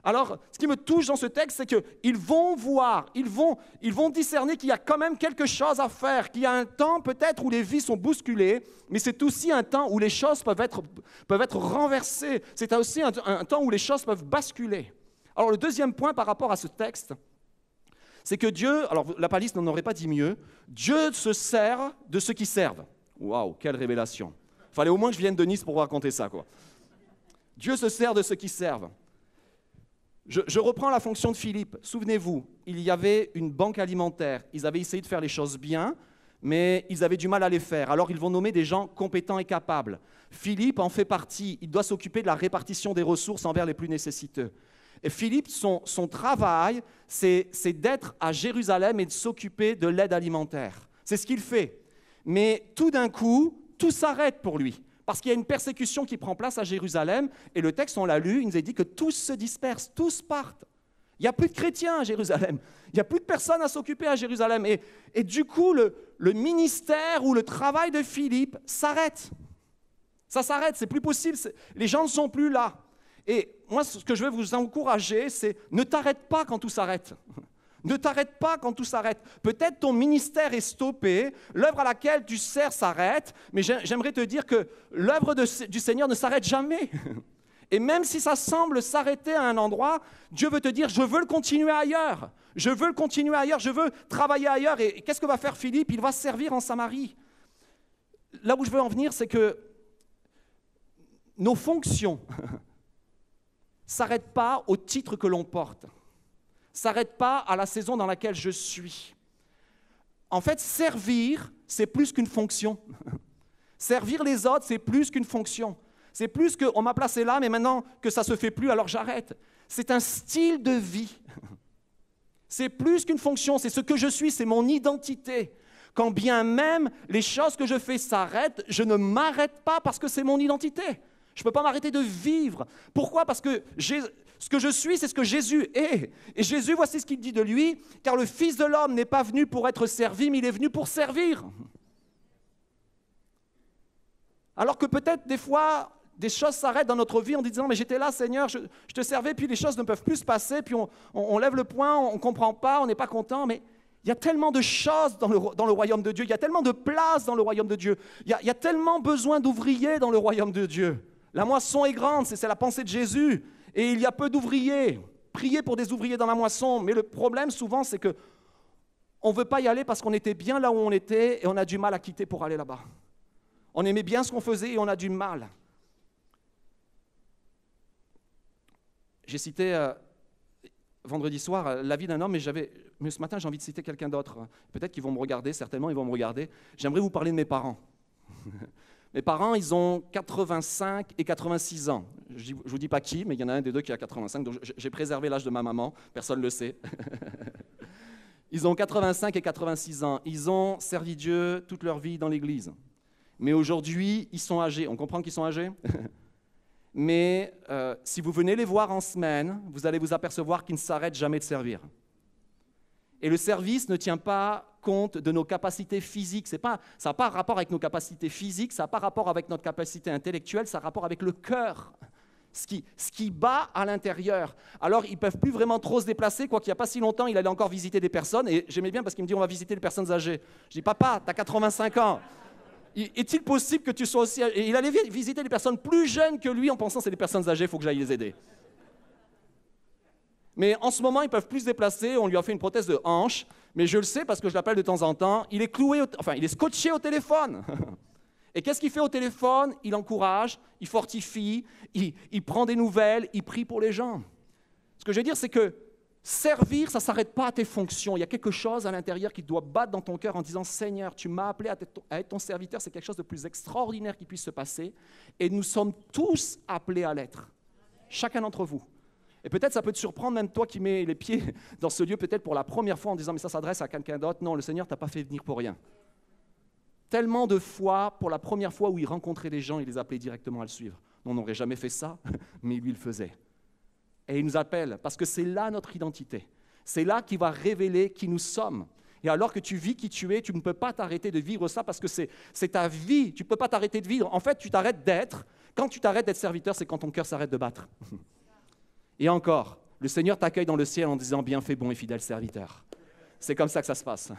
Alors, ce qui me touche dans ce texte, c'est qu'ils vont voir, ils vont discerner qu'il y a quand même quelque chose à faire, qu'il y a un temps peut-être où les vies sont bousculées, mais c'est aussi un temps où les choses peuvent être renversées. C'est aussi un temps où les choses peuvent basculer. Alors, le deuxième point par rapport à ce texte, c'est que Dieu, alors la palisse n'en aurait pas dit mieux, Dieu se sert de ceux qui servent. Waouh, quelle révélation. Il fallait au moins que je vienne de Nice pour vous raconter ça, quoi. Dieu se sert de ceux qui servent. Je reprends la fonction de Philippe. Souvenez-vous, il y avait une banque alimentaire. Ils avaient essayé de faire les choses bien, mais ils avaient du mal à les faire. Alors, ils vont nommer des gens compétents et capables. Philippe en fait partie. Il doit s'occuper de la répartition des ressources envers les plus nécessiteux. Et Philippe, son travail, c'est d'être à Jérusalem et de s'occuper de l'aide alimentaire. C'est ce qu'il fait. Mais tout d'un coup, tout s'arrête pour lui. Parce qu'il y a une persécution qui prend place à Jérusalem, et le texte, on l'a lu, il nous a dit que tous se dispersent, tous partent. Il n'y a plus de chrétiens à Jérusalem, il n'y a plus de personnes à s'occuper à Jérusalem. Et du coup, le ministère ou le travail de Philippe s'arrête. Ça s'arrête, c'est plus possible, les gens ne sont plus là. Et moi, ce que je veux vous encourager, c'est ne t'arrête pas quand tout s'arrête. Ne t'arrête pas quand tout s'arrête. Peut-être ton ministère est stoppé, l'œuvre à laquelle tu sers s'arrête, mais j'aimerais te dire que l'œuvre du Seigneur ne s'arrête jamais. Et même si ça semble s'arrêter à un endroit, Dieu veut te dire, je veux le continuer ailleurs. Je veux le continuer ailleurs, je veux travailler ailleurs. Et qu'est-ce que va faire Philippe? Il va servir en Samarie. Là où je veux en venir, c'est que nos fonctions ne s'arrêtent pas au titre que l'on porte. S'arrête pas à la saison dans laquelle je suis. En fait, servir, c'est plus qu'une fonction. Servir les autres, c'est plus qu'une fonction. C'est plus que on m'a placé là, mais maintenant que ça ne se fait plus, alors j'arrête. C'est un style de vie. C'est plus qu'une fonction, c'est ce que je suis, c'est mon identité. Quand bien même les choses que je fais s'arrêtent, je ne m'arrête pas parce que c'est mon identité. Je ne peux pas m'arrêter de vivre. Pourquoi? Parce que ce que je suis, c'est ce que Jésus est. Et Jésus, voici ce qu'il dit de lui, car le Fils de l'homme n'est pas venu pour être servi, mais il est venu pour servir. Alors que peut-être des fois, des choses s'arrêtent dans notre vie en disant « mais j'étais là Seigneur, je te servais, puis les choses ne peuvent plus se passer, puis on lève le poing, on ne comprend pas, on n'est pas content. » Mais il y a tellement de choses dans le royaume de Dieu, il y a tellement de place dans le royaume de Dieu, il y a tellement besoin d'ouvriers dans le royaume de Dieu. La moisson est grande, c'est la pensée de Jésus, et il y a peu d'ouvriers. Priez pour des ouvriers dans la moisson, mais le problème souvent c'est qu'on ne veut pas y aller parce qu'on était bien là où on était et on a du mal à quitter pour aller là-bas. On aimait bien ce qu'on faisait et on a du mal. J'ai cité vendredi soir la vie d'un homme, mais ce matin j'ai envie de citer quelqu'un d'autre. Peut-être qu'ils vont me regarder, certainement ils vont me regarder. J'aimerais vous parler de mes parents. Mes parents, ils ont 85 et 86 ans. Je ne vous dis pas qui, mais il y en a un des deux qui a 85, donc j'ai préservé l'âge de ma maman, personne ne le sait. Ils ont 85 et 86 ans. Ils ont servi Dieu toute leur vie dans l'Église. Mais aujourd'hui, ils sont âgés. On comprend qu'ils sont âgés? Mais si vous venez les voir en semaine, vous allez vous apercevoir qu'ils ne s'arrêtent jamais de servir. Et le service ne tient pas compte de nos capacités physiques. Ça n'a pas rapport avec nos capacités physiques, ça n'a pas rapport avec notre capacité intellectuelle, ça a rapport avec le cœur, ce qui bat à l'intérieur. Alors, ils ne peuvent plus vraiment trop se déplacer, quoi qu'il n'y a pas si longtemps, il allait encore visiter des personnes, et j'aimais bien parce qu'il me dit, on va visiter les personnes âgées. Je dis, papa, tu as 85 ans. Est-il possible que tu sois aussi... Et il allait visiter les personnes plus jeunes que lui en pensant que c'est des personnes âgées, il faut que j'aille les aider. Mais en ce moment, ils ne peuvent plus se déplacer, on lui a fait une prothèse de hanche, mais je le sais parce que je l'appelle de temps en temps, il est scotché au téléphone. Et qu'est-ce qu'il fait au téléphone? Il encourage, il fortifie, il prend des nouvelles, il prie pour les gens. Ce que je veux dire, c'est que servir, ça ne s'arrête pas à tes fonctions. Il y a quelque chose à l'intérieur qui doit battre dans ton cœur en disant « Seigneur, tu m'as appelé à être ton serviteur, c'est quelque chose de plus extraordinaire qui puisse se passer. » Et nous sommes tous appelés à l'être, chacun d'entre vous. Et peut-être ça peut te surprendre, même toi qui mets les pieds dans ce lieu, peut-être pour la première fois en disant « mais ça s'adresse à quelqu'un d'autre ». Non, le Seigneur ne t'a pas fait venir pour rien. Tellement de fois, pour la première fois où il rencontrait des gens, il les appelait directement à le suivre. On n'aurait jamais fait ça, mais lui, il le faisait. Et il nous appelle, parce que c'est là notre identité. C'est là qu'il va révéler qui nous sommes. Et alors que tu vis qui tu es, tu ne peux pas t'arrêter de vivre ça, parce que c'est ta vie. Tu ne peux pas t'arrêter de vivre. En fait, tu t'arrêtes d'être. Quand tu t'arrêtes d'être serviteur, c'est quand ton cœur s'arrête de battre. Et encore, le Seigneur t'accueille dans le ciel en disant « Bien fait, bon et fidèle serviteur ». C'est comme ça que ça se passe.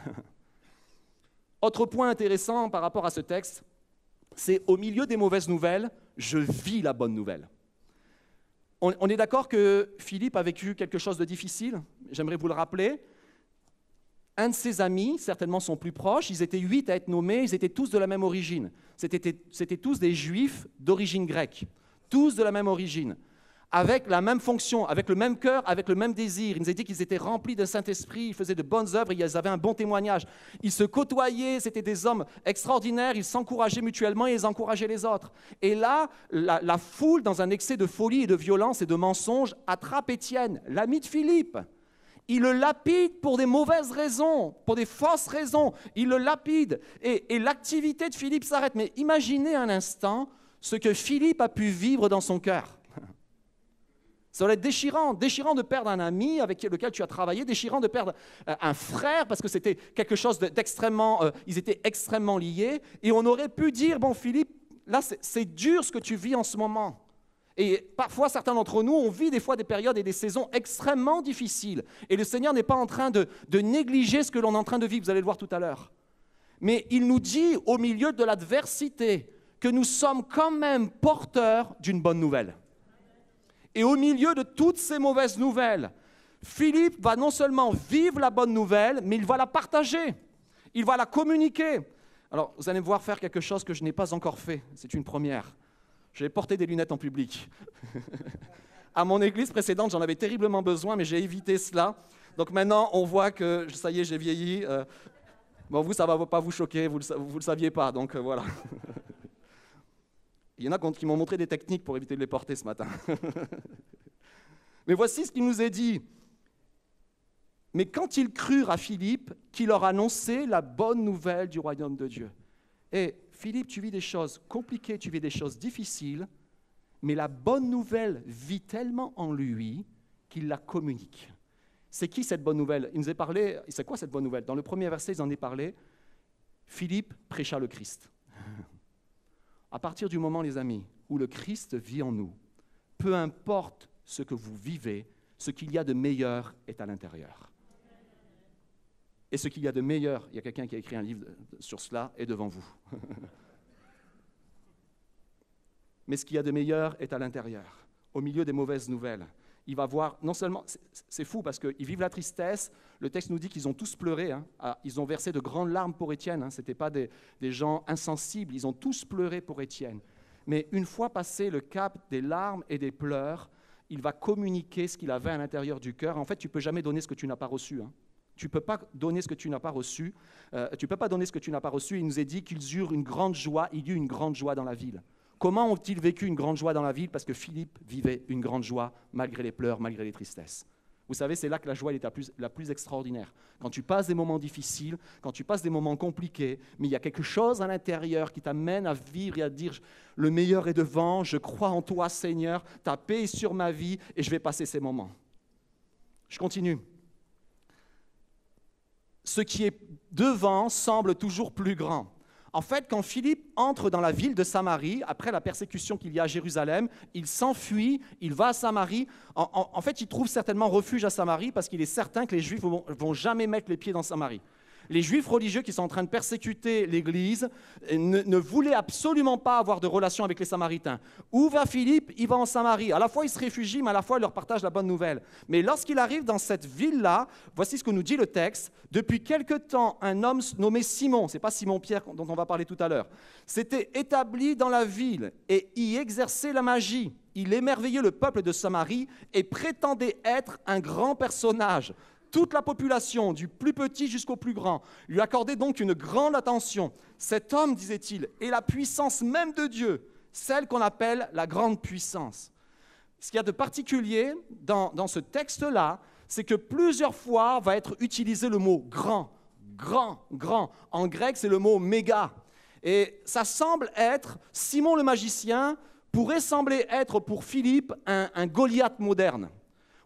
Autre point intéressant par rapport à ce texte, c'est au milieu des mauvaises nouvelles, je vis la bonne nouvelle. On est d'accord que Philippe a vécu quelque chose de difficile, j'aimerais vous le rappeler. Un de ses amis, certainement son plus proche, ils étaient 8 à être nommés, ils étaient tous de la même origine. C'était tous des Juifs d'origine grecque, tous de la même origine, avec la même fonction, avec le même cœur, avec le même désir. Il nous a dit qu'ils étaient remplis de Saint-Esprit, ils faisaient de bonnes œuvres, ils avaient un bon témoignage. Ils se côtoyaient, c'était des hommes extraordinaires, ils s'encourageaient mutuellement et ils encourageaient les autres. Et là, la foule, dans un excès de folie et de violence et de mensonges, attrape Étienne, l'ami de Philippe. Il le lapide pour des mauvaises raisons, pour des fausses raisons. Il le lapide et l'activité de Philippe s'arrête. Mais imaginez un instant ce que Philippe a pu vivre dans son cœur. Ça doit être déchirant de perdre un ami avec lequel tu as travaillé, déchirant de perdre un frère parce que c'était quelque chose d'extrêmement, ils étaient extrêmement liés. Et on aurait pu dire, bon Philippe, là c'est dur ce que tu vis en ce moment. Et parfois, certains d'entre nous, on vit des fois des périodes et des saisons extrêmement difficiles. Et le Seigneur n'est pas en train de négliger ce que l'on est en train de vivre, vous allez le voir tout à l'heure. Mais il nous dit, au milieu de l'adversité, que nous sommes quand même porteurs d'une bonne nouvelle. Et au milieu de toutes ces mauvaises nouvelles, Philippe va non seulement vivre la bonne nouvelle, mais il va la partager, il va la communiquer. Alors, vous allez me voir faire quelque chose que je n'ai pas encore fait, c'est une première. Je vais porter des lunettes en public. À mon église précédente, j'en avais terriblement besoin, mais j'ai évité cela. Donc maintenant, on voit que, ça y est, j'ai vieilli. Bon, vous, ça ne va pas vous choquer, vous ne le saviez pas, donc voilà. Il y en a qui m'ont montré des techniques pour éviter de les porter ce matin. Mais voici ce qu'il nous est dit. Mais quand ils crurent à Philippe, qui leur annonçait la bonne nouvelle du royaume de Dieu. Et Philippe, tu vis des choses compliquées, tu vis des choses difficiles, mais la bonne nouvelle vit tellement en lui qu'il la communique. C'est qui cette bonne nouvelle? Il nous a parlé, c'est quoi cette bonne nouvelle? Dans le premier verset, ils en ont parlé. Philippe prêcha le Christ. À partir du moment, les amis, où le Christ vit en nous, peu importe ce que vous vivez, ce qu'il y a de meilleur est à l'intérieur. Et ce qu'il y a de meilleur, il y a quelqu'un qui a écrit un livre sur cela, est devant vous. Mais ce qu'il y a de meilleur est à l'intérieur, au milieu des mauvaises nouvelles. Il va voir, non seulement, c'est fou parce qu'ils vivent la tristesse, le texte nous dit qu'ils ont tous pleuré, hein. Ils ont versé de grandes larmes pour Étienne, hein. Ce n'étaient pas des gens insensibles, ils ont tous pleuré pour Étienne. Mais une fois passé le cap des larmes et des pleurs, il va communiquer ce qu'il avait à l'intérieur du cœur. En fait, tu ne peux jamais donner ce que tu n'as pas reçu, hein. Tu ne peux pas donner ce que tu n'as pas reçu. Tu peux pas donner ce que tu n'as pas reçu. Il nous est dit qu'ils eurent une grande joie, il y eut une grande joie dans la ville. Comment ont-ils vécu une grande joie dans la ville? Parce que Philippe vivait une grande joie malgré les pleurs, malgré les tristesses. Vous savez, c'est là que la joie est la plus extraordinaire. Quand tu passes des moments difficiles, quand tu passes des moments compliqués, mais il y a quelque chose à l'intérieur qui t'amène à vivre et à dire « Le meilleur est devant, je crois en toi Seigneur, ta paix est sur ma vie et je vais passer ces moments. » Je continue. Ce qui est devant semble toujours plus grand. En fait, quand Philippe entre dans la ville de Samarie, après la persécution qu'il y a à Jérusalem, il s'enfuit, il va à Samarie. En fait, il trouve certainement refuge à Samarie parce qu'il est certain que les Juifs ne vont jamais mettre les pieds dans Samarie. Les Juifs religieux qui sont en train de persécuter l'Église ne voulaient absolument pas avoir de relation avec les Samaritains. Où va Philippe? Il va en Samarie. À la fois, il se réfugie, mais à la fois, il leur partage la bonne nouvelle. Mais lorsqu'il arrive dans cette ville-là, voici ce que nous dit le texte. Depuis quelque temps, un homme nommé Simon, ce n'est pas Simon-Pierre dont on va parler tout à l'heure, s'était établi dans la ville et y exerçait la magie. Il émerveillait le peuple de Samarie et prétendait être un grand personnage. Toute la population, du plus petit jusqu'au plus grand, lui accordait donc une grande attention. Cet homme, disait-il, est la puissance même de Dieu, celle qu'on appelle la grande puissance. Ce qu'il y a de particulier dans ce texte-là, c'est que plusieurs fois va être utilisé le mot grand, grand, grand. En grec, c'est le mot méga. Et ça semble être, Simon le magicien pourrait sembler être pour Philippe un Goliath moderne.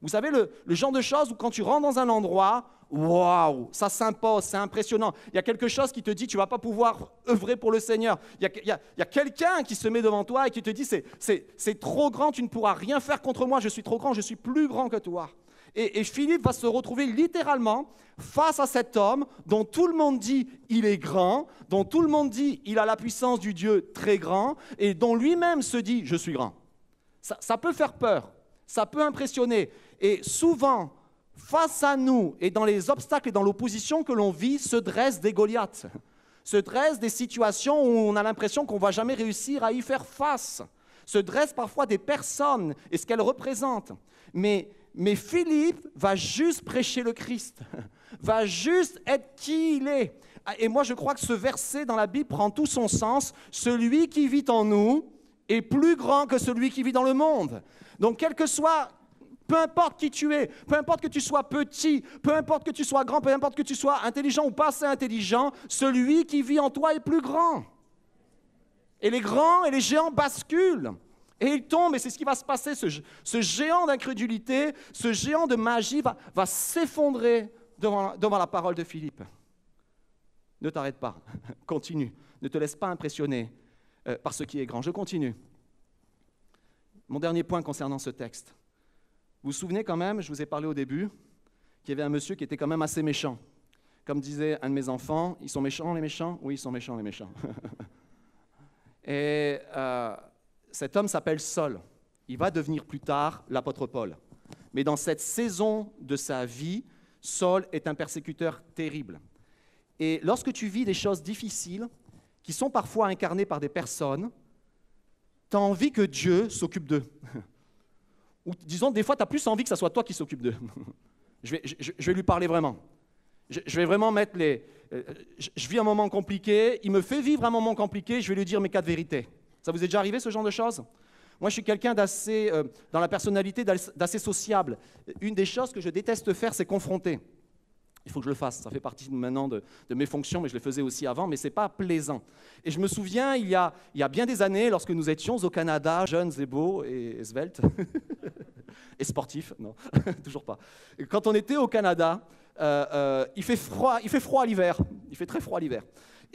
Vous savez, le genre de choses où quand tu rentres dans un endroit, waouh, ça s'impose, c'est impressionnant. Il y a quelque chose qui te dit, tu ne vas pas pouvoir œuvrer pour le Seigneur. Il y a quelqu'un qui se met devant toi et qui te dit, c'est trop grand, tu ne pourras rien faire contre moi, je suis trop grand, je suis plus grand que toi. Et Philippe va se retrouver littéralement face à cet homme dont tout le monde dit il est grand, dont tout le monde dit il a la puissance du Dieu très grand, et dont lui-même se dit je suis grand. Ça peut faire peur, ça peut impressionner. Et souvent, face à nous et dans les obstacles et dans l'opposition que l'on vit, se dressent des Goliaths, se dressent des situations où on a l'impression qu'on ne va jamais réussir à y faire face, se dressent parfois des personnes et ce qu'elles représentent. Mais Philippe va juste prêcher le Christ, va juste être qui il est. Et moi, je crois que ce verset dans la Bible prend tout son sens. Celui qui vit en nous est plus grand que celui qui vit dans le monde. Donc, peu importe qui tu es, peu importe que tu sois petit, peu importe que tu sois grand, peu importe que tu sois intelligent ou pas assez intelligent, celui qui vit en toi est plus grand. Et les grands et les géants basculent. Et ils tombent, et c'est ce qui va se passer. Ce géant d'incrédulité, ce géant de magie va s'effondrer devant la parole de Philippe. Ne t'arrête pas, continue. Ne te laisse pas impressionner par ce qui est grand. Je continue. Mon dernier point concernant ce texte. Vous vous souvenez quand même, je vous ai parlé au début, qu'il y avait un monsieur qui était quand même assez méchant. Comme disait un de mes enfants, ils sont méchants les méchants? Oui, ils sont méchants les méchants. Et cet homme s'appelle Saul. Il va devenir plus tard l'apôtre Paul. Mais dans cette saison de sa vie, Saul est un persécuteur terrible. Et lorsque tu vis des choses difficiles, qui sont parfois incarnées par des personnes, tu as envie que Dieu s'occupe d'eux. Ou disons, des fois, tu as plus envie que ce soit toi qui s'occupe d'eux. Je vais lui parler vraiment. Je vais vraiment mettre je vis un moment compliqué, il me fait vivre un moment compliqué, je vais lui dire mes 4 vérités. Ça vous est déjà arrivé ce genre de choses? Moi, je suis quelqu'un d'assez, dans la personnalité, d'assez sociable. Une des choses que je déteste faire, c'est confronter. Il faut que je le fasse, ça fait partie maintenant de mes fonctions, mais je le faisais aussi avant, mais ce n'est pas plaisant. Et je me souviens, il y a bien des années, lorsque nous étions au Canada, jeunes et beaux et sveltes, et sportifs, non, toujours pas. Et quand on était au Canada, il fait froid l'hiver, il fait très froid l'hiver.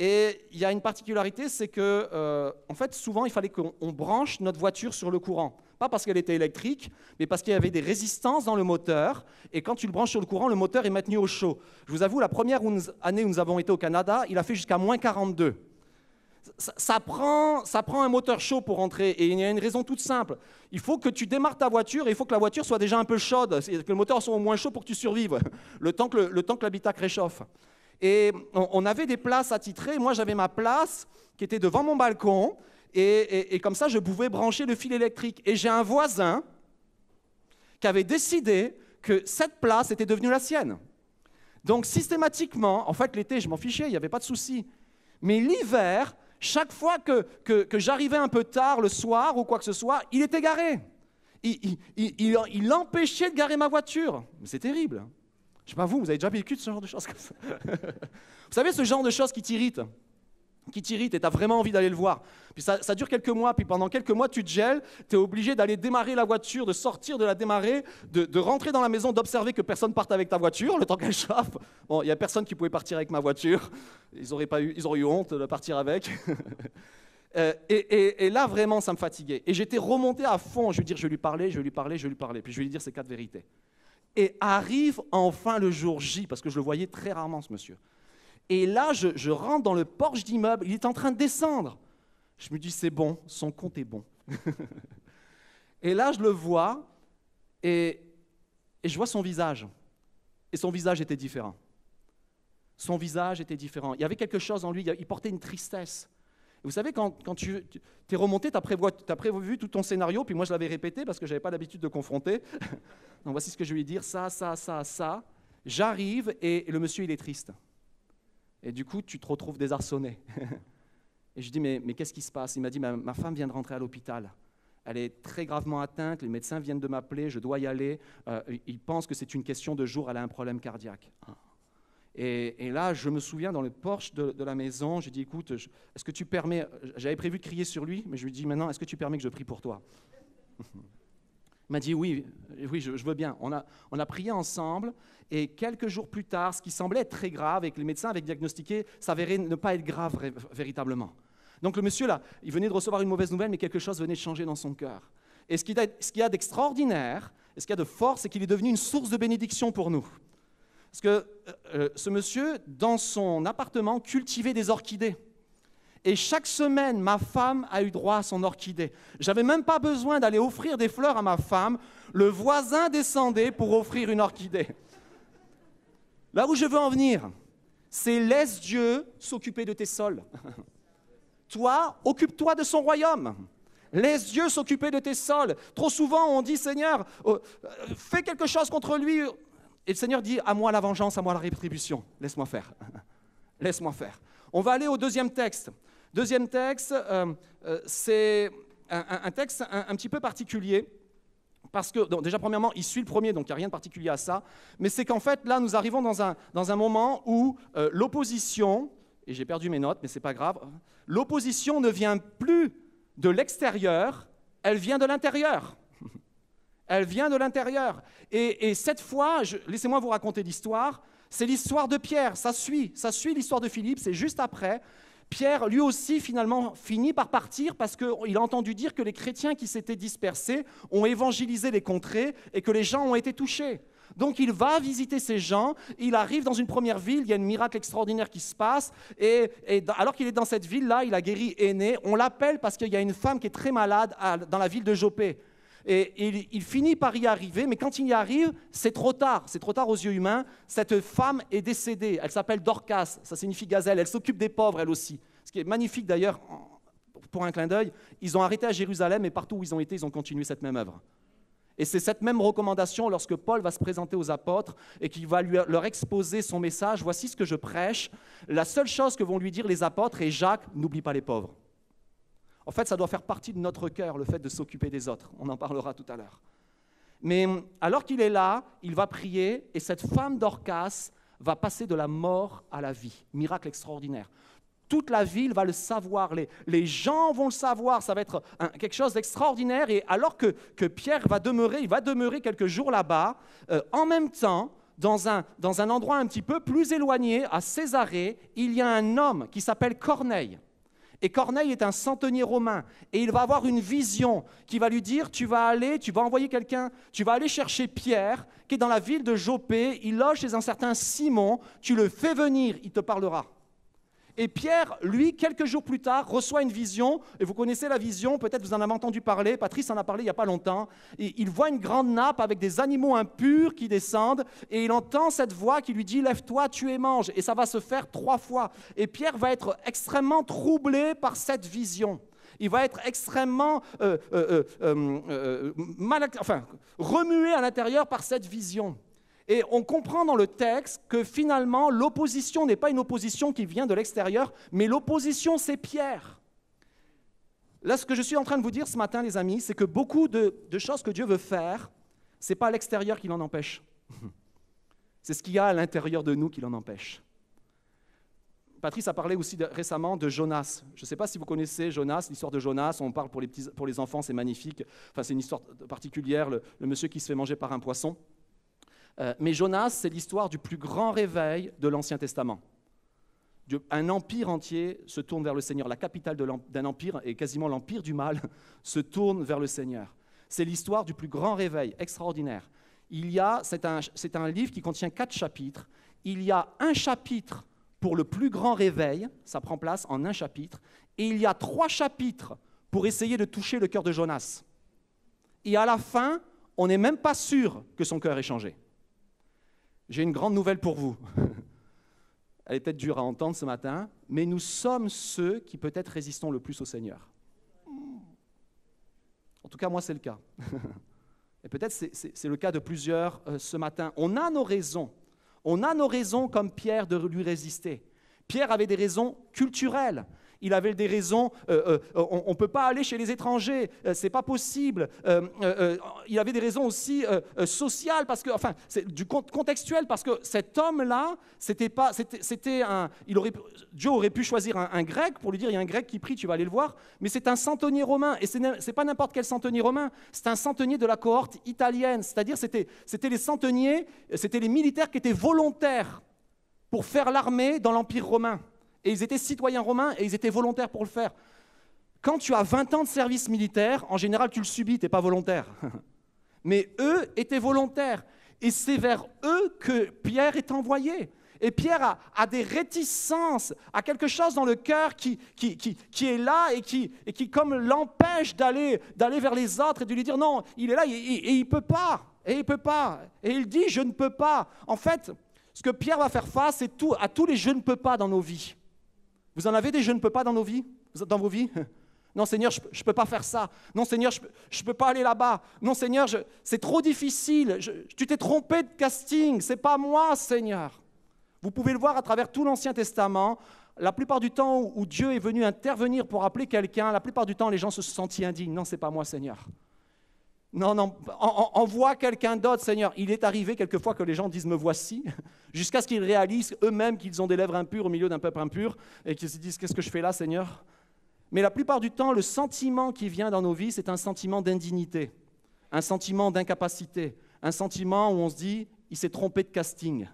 Et il y a une particularité, c'est que, en fait, souvent, il fallait qu'on branche notre voiture sur le courant. Pas parce qu'elle était électrique, mais parce qu'il y avait des résistances dans le moteur. Et quand tu le branches sur le courant, le moteur est maintenu au chaud. Je vous avoue, la première année où nous avons été au Canada, il a fait jusqu'à moins 42. Ça prend un moteur chaud pour rentrer. Et il y a une raison toute simple. Il faut que tu démarres ta voiture et il faut que la voiture soit déjà un peu chaude, que le moteur soit au moins chaud pour que tu survives, le temps que l'habitacle réchauffe. Et on avait des places attitrées. Moi, j'avais ma place qui était devant mon balcon. Et comme ça, je pouvais brancher le fil électrique. Et j'ai un voisin qui avait décidé que cette place était devenue la sienne. Donc, systématiquement, en fait, l'été, je m'en fichais, il n'y avait pas de souci. Mais l'hiver, chaque fois que j'arrivais un peu tard le soir ou quoi que ce soit, il était garé. Il empêchait de garer ma voiture. C'est terrible. Je ne sais pas vous avez déjà vécu ce genre de choses comme ça? Vous savez, ce genre de choses qui t'irritent et tu as vraiment envie d'aller le voir. Puis ça dure quelques mois, puis pendant quelques mois, tu te gèles, tu es obligé d'aller démarrer la voiture, de sortir de la démarrer, de rentrer dans la maison, d'observer que personne parte avec ta voiture, le temps qu'elle chauffe. Bon, il n'y a personne qui pouvait partir avec ma voiture. Ils auraient eu honte de partir avec. Et là, vraiment, ça me fatiguait. Et j'étais remonté à fond. Je lui dis, je vais lui parler. Puis je vais lui dire ces 4 vérités. Et arrive enfin le jour J, parce que je le voyais très rarement, ce monsieur. Et là, je rentre dans le porche d'immeuble, il est en train de descendre. Je me dis, c'est bon, son compte est bon. Et là, je le vois, et je vois son visage. Et son visage était différent. Son visage était différent. Il y avait quelque chose en lui, il portait une tristesse. Et vous savez, quand tu es remonté, tu as prévu tout ton scénario, puis moi je l'avais répété parce que je n'avais pas l'habitude de confronter. Donc voici ce que je vais lui dire, ça. J'arrive et le monsieur, il est triste. Et du coup, tu te retrouves désarçonné. Et je dis, mais qu'est-ce qui se passe? Il m'a dit, ma femme vient de rentrer à l'hôpital. Elle est très gravement atteinte, les médecins viennent de m'appeler, je dois y aller. Ils pensent que c'est une question de jours, elle a un problème cardiaque. Et là, je me souviens, dans le porche de la maison, j'ai dit, écoute, est-ce que tu permets... J'avais prévu de crier sur lui, mais je lui ai dit, maintenant, est-ce que tu permets que je prie pour toi? Il m'a dit, oui, je veux bien. On a prié ensemble, et quelques jours plus tard, ce qui semblait être très grave, et que les médecins avaient diagnostiqué, s'avérait ne pas être grave véritablement. Donc le monsieur, là, il venait de recevoir une mauvaise nouvelle, mais quelque chose venait de changer dans son cœur. Et ce qu'il y a d'extraordinaire, et ce qu'il y a de fort, c'est qu'il est devenu une source de bénédiction pour nous. Parce que ce monsieur, dans son appartement, cultivait des orchidées. Et chaque semaine, ma femme a eu droit à son orchidée. Je n'avais même pas besoin d'aller offrir des fleurs à ma femme. Le voisin descendait pour offrir une orchidée. Là où je veux en venir, c'est laisse Dieu s'occuper de tes sols. Toi, occupe-toi de son royaume. Laisse Dieu s'occuper de tes sols. Trop souvent, on dit, Seigneur, fais quelque chose contre lui. Et le Seigneur dit, à moi la vengeance, à moi la rétribution. Laisse-moi faire. Laisse-moi faire. On va aller au deuxième texte. Deuxième texte, c'est un texte un petit peu particulier. Parce que, donc, déjà, premièrement, il suit le premier, donc il n'y a rien de particulier à ça. Mais c'est qu'en fait, là, nous arrivons dans un moment où l'opposition, et j'ai perdu mes notes, mais ce n'est pas grave, l'opposition ne vient plus de l'extérieur, elle vient de l'intérieur. Elle vient de l'intérieur. Et cette fois, laissez-moi vous raconter l'histoire, c'est l'histoire de Pierre, ça suit l'histoire de Philippe, c'est juste après. Pierre, lui aussi, finalement, finit par partir parce qu'il a entendu dire que les chrétiens qui s'étaient dispersés ont évangélisé les contrées et que les gens ont été touchés. Donc il va visiter ces gens, il arrive dans une première ville, il y a un miracle extraordinaire qui se passe, et alors qu'il est dans cette ville-là, il a guéri Énée, on l'appelle parce qu'il y a une femme qui est très malade dans la ville de Joppé. Et il finit par y arriver, mais quand il y arrive, c'est trop tard aux yeux humains. Cette femme est décédée, elle s'appelle Dorcas, ça signifie gazelle, elle s'occupe des pauvres elle aussi. Ce qui est magnifique d'ailleurs, pour un clin d'œil, ils ont arrêté à Jérusalem et partout où ils ont été, ils ont continué cette même œuvre. Et c'est cette même recommandation lorsque Paul va se présenter aux apôtres et qu'il va leur exposer son message. Voici ce que je prêche. La seule chose que vont lui dire les apôtres est Jacques, n'oublie pas les pauvres. En fait, ça doit faire partie de notre cœur, le fait de s'occuper des autres. On en parlera tout à l'heure. Mais alors qu'il est là, il va prier et cette femme Dorcas va passer de la mort à la vie. Miracle extraordinaire. Toute la ville va le savoir, les gens vont le savoir, ça va être quelque chose d'extraordinaire. Et alors que Pierre il va demeurer quelques jours là-bas, en même temps, dans un endroit un petit peu plus éloigné, à Césarée, il y a un homme qui s'appelle Corneille. Et Corneille est un centenier romain. Et il va avoir une vision qui va lui dire, tu vas envoyer quelqu'un, tu vas aller chercher Pierre, qui est dans la ville de Jopé, il loge chez un certain Simon, tu le fais venir, il te parlera. Et Pierre, lui, quelques jours plus tard, reçoit une vision, et vous connaissez la vision, peut-être vous en avez entendu parler, Patrice en a parlé il n'y a pas longtemps, et il voit une grande nappe avec des animaux impurs qui descendent, et il entend cette voix qui lui dit « Lève-toi, tue et mange », et ça va se faire 3 fois. Et Pierre va être extrêmement troublé par cette vision. Il va être extrêmement remué à l'intérieur par cette vision. Et on comprend dans le texte que finalement, l'opposition n'est pas une opposition qui vient de l'extérieur, mais l'opposition, c'est Pierre. Là, ce que je suis en train de vous dire ce matin, les amis, c'est que beaucoup de choses que Dieu veut faire, ce n'est pas à l'extérieur qui l'en empêche. C'est ce qu'il y a à l'intérieur de nous qui l'en empêche. Patrice a parlé aussi récemment de Jonas. Je ne sais pas si vous connaissez Jonas, l'histoire de Jonas. On parle pour les enfants, c'est magnifique. Enfin, c'est une histoire particulière, le monsieur qui se fait manger par un poisson. Mais Jonas, c'est l'histoire du plus grand réveil de l'Ancien Testament. Un empire entier se tourne vers le Seigneur. La capitale d'un empire, et quasiment l'empire du mal, se tourne vers le Seigneur. C'est l'histoire du plus grand réveil, extraordinaire. C'est un livre qui contient 4 chapitres. Il y a un chapitre pour le plus grand réveil, ça prend place en un chapitre, et il y a 3 chapitres pour essayer de toucher le cœur de Jonas. Et à la fin, on n'est même pas sûr que son cœur ait changé. J'ai une grande nouvelle pour vous. Elle est peut-être dure à entendre ce matin, mais nous sommes ceux qui peut-être résistons le plus au Seigneur. En tout cas, moi, c'est le cas. Et peut-être c'est le cas de plusieurs ce matin. On a nos raisons. On a nos raisons comme Pierre de lui résister. Pierre avait des raisons culturelles. Il avait des raisons, on ne peut pas aller chez les étrangers, ce n'est pas possible. Il avait des raisons aussi sociales, parce que, enfin, c'est du contextuel, parce que cet homme-là, Dieu aurait pu choisir un grec pour lui dire, il y a un grec qui prie, tu vas aller le voir, mais c'est un centenier romain, et ce n'est pas n'importe quel centenier romain, c'est un centenier de la cohorte italienne, c'est-à-dire c'était les centeniers, c'était les militaires qui étaient volontaires pour faire l'armée dans l'Empire romain. Et ils étaient citoyens romains et ils étaient volontaires pour le faire. Quand tu as 20 ans de service militaire, en général, tu le subis, tu n'es pas volontaire. Mais eux étaient volontaires. Et c'est vers eux que Pierre est envoyé. Et Pierre a des réticences, a quelque chose dans le cœur qui est là et qui comme l'empêche d'aller vers les autres et de lui dire non, il est là et il ne peut pas. Et il ne peut pas. Et il dit je ne peux pas. En fait, ce que Pierre va faire face, c'est à tous les je ne peux pas dans nos vies. Vous en avez des je ne peux pas dans vos vies? Non Seigneur, je ne peux pas faire ça. Non Seigneur, je ne peux pas aller là-bas. Non Seigneur, c'est trop difficile. Tu t'es trompé de casting. Ce n'est pas moi Seigneur. Vous pouvez le voir à travers tout l'Ancien Testament. La plupart du temps où Dieu est venu intervenir pour appeler quelqu'un, la plupart du temps les gens se sont sentis indignes. Non, ce n'est pas moi Seigneur. Non, envoie quelqu'un d'autre, Seigneur. Il est arrivé quelquefois que les gens disent « me voici », jusqu'à ce qu'ils réalisent eux-mêmes qu'ils ont des lèvres impures au milieu d'un peuple impur et qu'ils se disent « qu'est-ce que je fais là, Seigneur ?» Mais la plupart du temps, le sentiment qui vient dans nos vies, c'est un sentiment d'indignité, un sentiment d'incapacité, un sentiment où on se dit « il s'est trompé de casting ».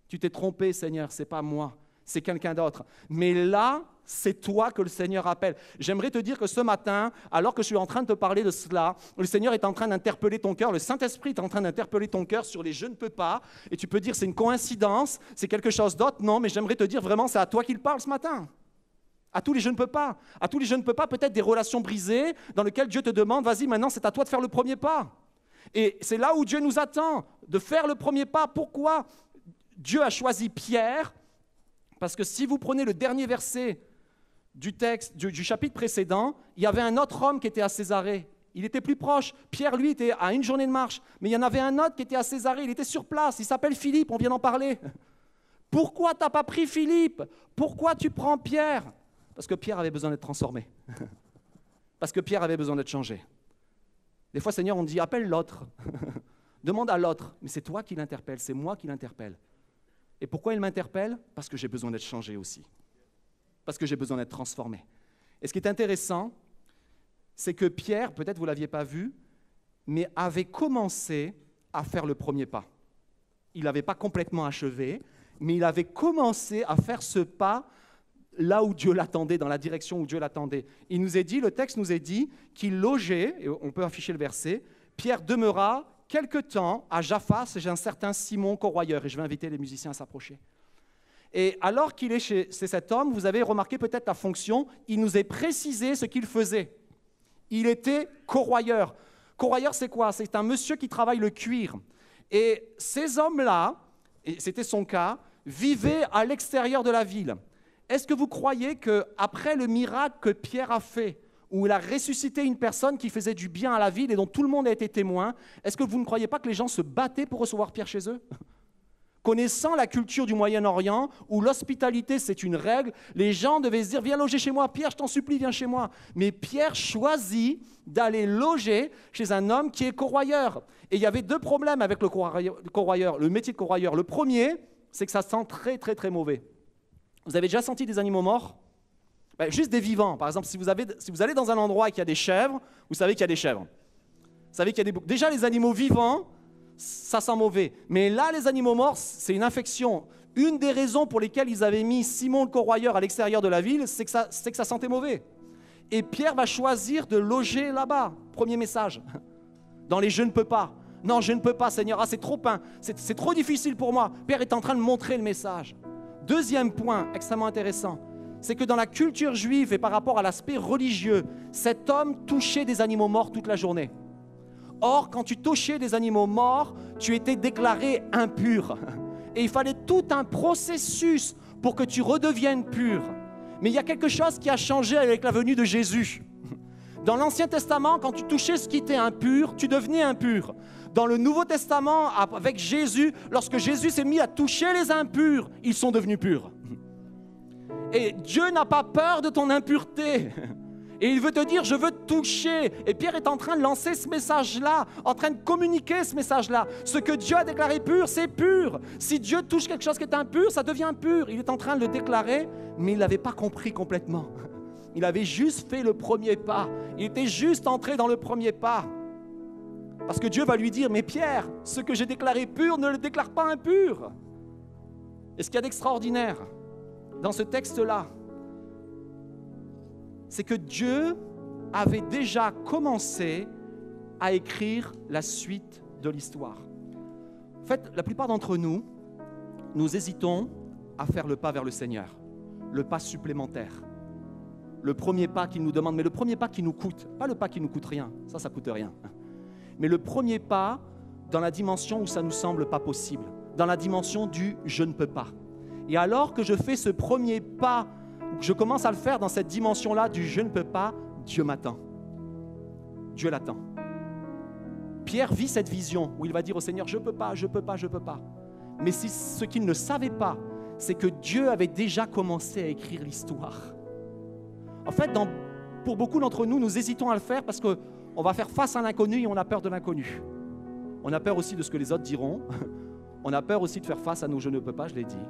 Tu t'es trompé, Seigneur, ce n'est pas moi, c'est quelqu'un d'autre. Mais là, c'est toi que le Seigneur appelle. J'aimerais te dire que ce matin, alors que je suis en train de te parler de cela, le Seigneur est en train d'interpeller ton cœur, le Saint-Esprit est en train d'interpeller ton cœur sur les « je ne peux pas ». Et tu peux dire c'est une coïncidence, c'est quelque chose d'autre. Non, mais j'aimerais te dire vraiment, c'est à toi qu'il parle ce matin. À tous les « je ne peux pas ». À tous les « je ne peux pas », peut-être des relations brisées dans lesquelles Dieu te demande, vas-y, maintenant c'est à toi de faire le premier pas. Et c'est là où Dieu nous attend, de faire le premier pas. Pourquoi Dieu a choisi Pierre? Parce que si vous prenez le dernier verset du texte, du chapitre précédent, il y avait un autre homme qui était à Césarée. Il était plus proche. Pierre, lui, était à 1 journée de marche. Mais il y en avait un autre qui était à Césarée. Il était sur place. Il s'appelle Philippe. On vient d'en parler. Pourquoi tu n'as pas pris Philippe? Pourquoi tu prends Pierre? Parce que Pierre avait besoin d'être transformé. Parce que Pierre avait besoin d'être changé. Des fois, Seigneur, on dit, appelle l'autre. Demande à l'autre. Mais c'est toi qui l'interpelle, c'est moi qui l'interpelle. Et pourquoi il m'interpelle? Parce que j'ai besoin d'être changé aussi. Parce que j'ai besoin d'être transformé. Et ce qui est intéressant, c'est que Pierre, peut-être vous ne l'aviez pas vu, mais avait commencé à faire le premier pas. Il n'avait pas complètement achevé, mais il avait commencé à faire ce pas là où Dieu l'attendait, dans la direction où Dieu l'attendait. Il nous est dit, le texte nous est dit qu'il logeait, et on peut afficher le verset, Pierre demeura quelque temps à Jaffa, chez un certain Simon corroyeur, et je vais inviter les musiciens à s'approcher. Et alors qu'il est chez cet homme, vous avez remarqué peut-être la fonction, il nous est précisé ce qu'il faisait. Il était corroyeur. Corroyeur, c'est quoi? C'est un monsieur qui travaille le cuir. Et ces hommes-là, et c'était son cas, vivaient à l'extérieur de la ville. Est-ce que vous croyez qu'après le miracle que Pierre a fait, où il a ressuscité une personne qui faisait du bien à la ville et dont tout le monde a été témoin, est-ce que vous ne croyez pas que les gens se battaient pour recevoir Pierre chez eux? Connaissant la culture du Moyen-Orient, où l'hospitalité c'est une règle, les gens devaient se dire « Viens loger chez moi, Pierre, je t'en supplie, viens chez moi ». Mais Pierre choisit d'aller loger chez un homme qui est corroyeur. Et il y avait deux problèmes avec le corroyeur, le métier de corroyeur. Le premier, c'est que ça sent très, très, très mauvais. Vous avez déjà senti des animaux morts? Juste des vivants. Par exemple, si vous allez dans un endroit et qu'il y a des chèvres, vous savez qu'il y a des chèvres. Vous savez qu'il y a déjà les animaux vivants, ça sent mauvais. Mais là, les animaux morts, c'est une infection. Une des raisons pour lesquelles ils avaient mis Simon le corroyeur à l'extérieur de la ville, c'est que ça sentait mauvais. Et Pierre va choisir de loger là-bas. Premier message. Dans les « je ne peux pas ». Non, je ne peux pas, Seigneur. Ah, c'est trop difficile pour moi. Pierre est en train de montrer le message. Deuxième point extrêmement intéressant, c'est que dans la culture juive et par rapport à l'aspect religieux, cet homme touchait des animaux morts toute la journée. Or, quand tu touchais des animaux morts, tu étais déclaré impur. Et il fallait tout un processus pour que tu redeviennes pur. Mais il y a quelque chose qui a changé avec la venue de Jésus. Dans l'Ancien Testament, quand tu touchais ce qui était impur, tu devenais impur. Dans le Nouveau Testament, avec Jésus, lorsque Jésus s'est mis à toucher les impurs, ils sont devenus purs. Et Dieu n'a pas peur de ton impureté. Et il veut te dire, je veux te toucher. Et Pierre est en train de lancer ce message-là, en train de communiquer ce message-là. Ce que Dieu a déclaré pur, c'est pur. Si Dieu touche quelque chose qui est impur, ça devient pur. Il est en train de le déclarer, mais il n'avait pas compris complètement. Il avait juste fait le premier pas. Il était juste entré dans le premier pas. Parce que Dieu va lui dire, mais Pierre, ce que j'ai déclaré pur, ne le déclare pas impur. Et ce qu'il y a d'extraordinaire dans ce texte-là, c'est que Dieu avait déjà commencé à écrire la suite de l'histoire. En fait, la plupart d'entre nous, nous hésitons à faire le pas vers le Seigneur, le pas supplémentaire. Le premier pas qu'il nous demande, mais le premier pas qui nous coûte, pas le pas qui nous coûte rien, ça coûte rien. Mais le premier pas dans la dimension où ça ne nous semble pas possible, dans la dimension du « je ne peux pas ». Et alors que je fais ce premier pas, que je commence à le faire dans cette dimension-là du « je ne peux pas », Dieu m'attend. Dieu l'attend. Pierre vit cette vision où il va dire au Seigneur « je ne peux pas, je ne peux pas, je ne peux pas ». Mais ce qu'il ne savait pas, c'est que Dieu avait déjà commencé à écrire l'histoire. En fait, pour beaucoup d'entre nous, nous hésitons à le faire parce qu'on va faire face à l'inconnu et on a peur de l'inconnu. On a peur aussi de ce que les autres diront. On a peur aussi de faire face à nos « je ne peux pas », je l'ai dit.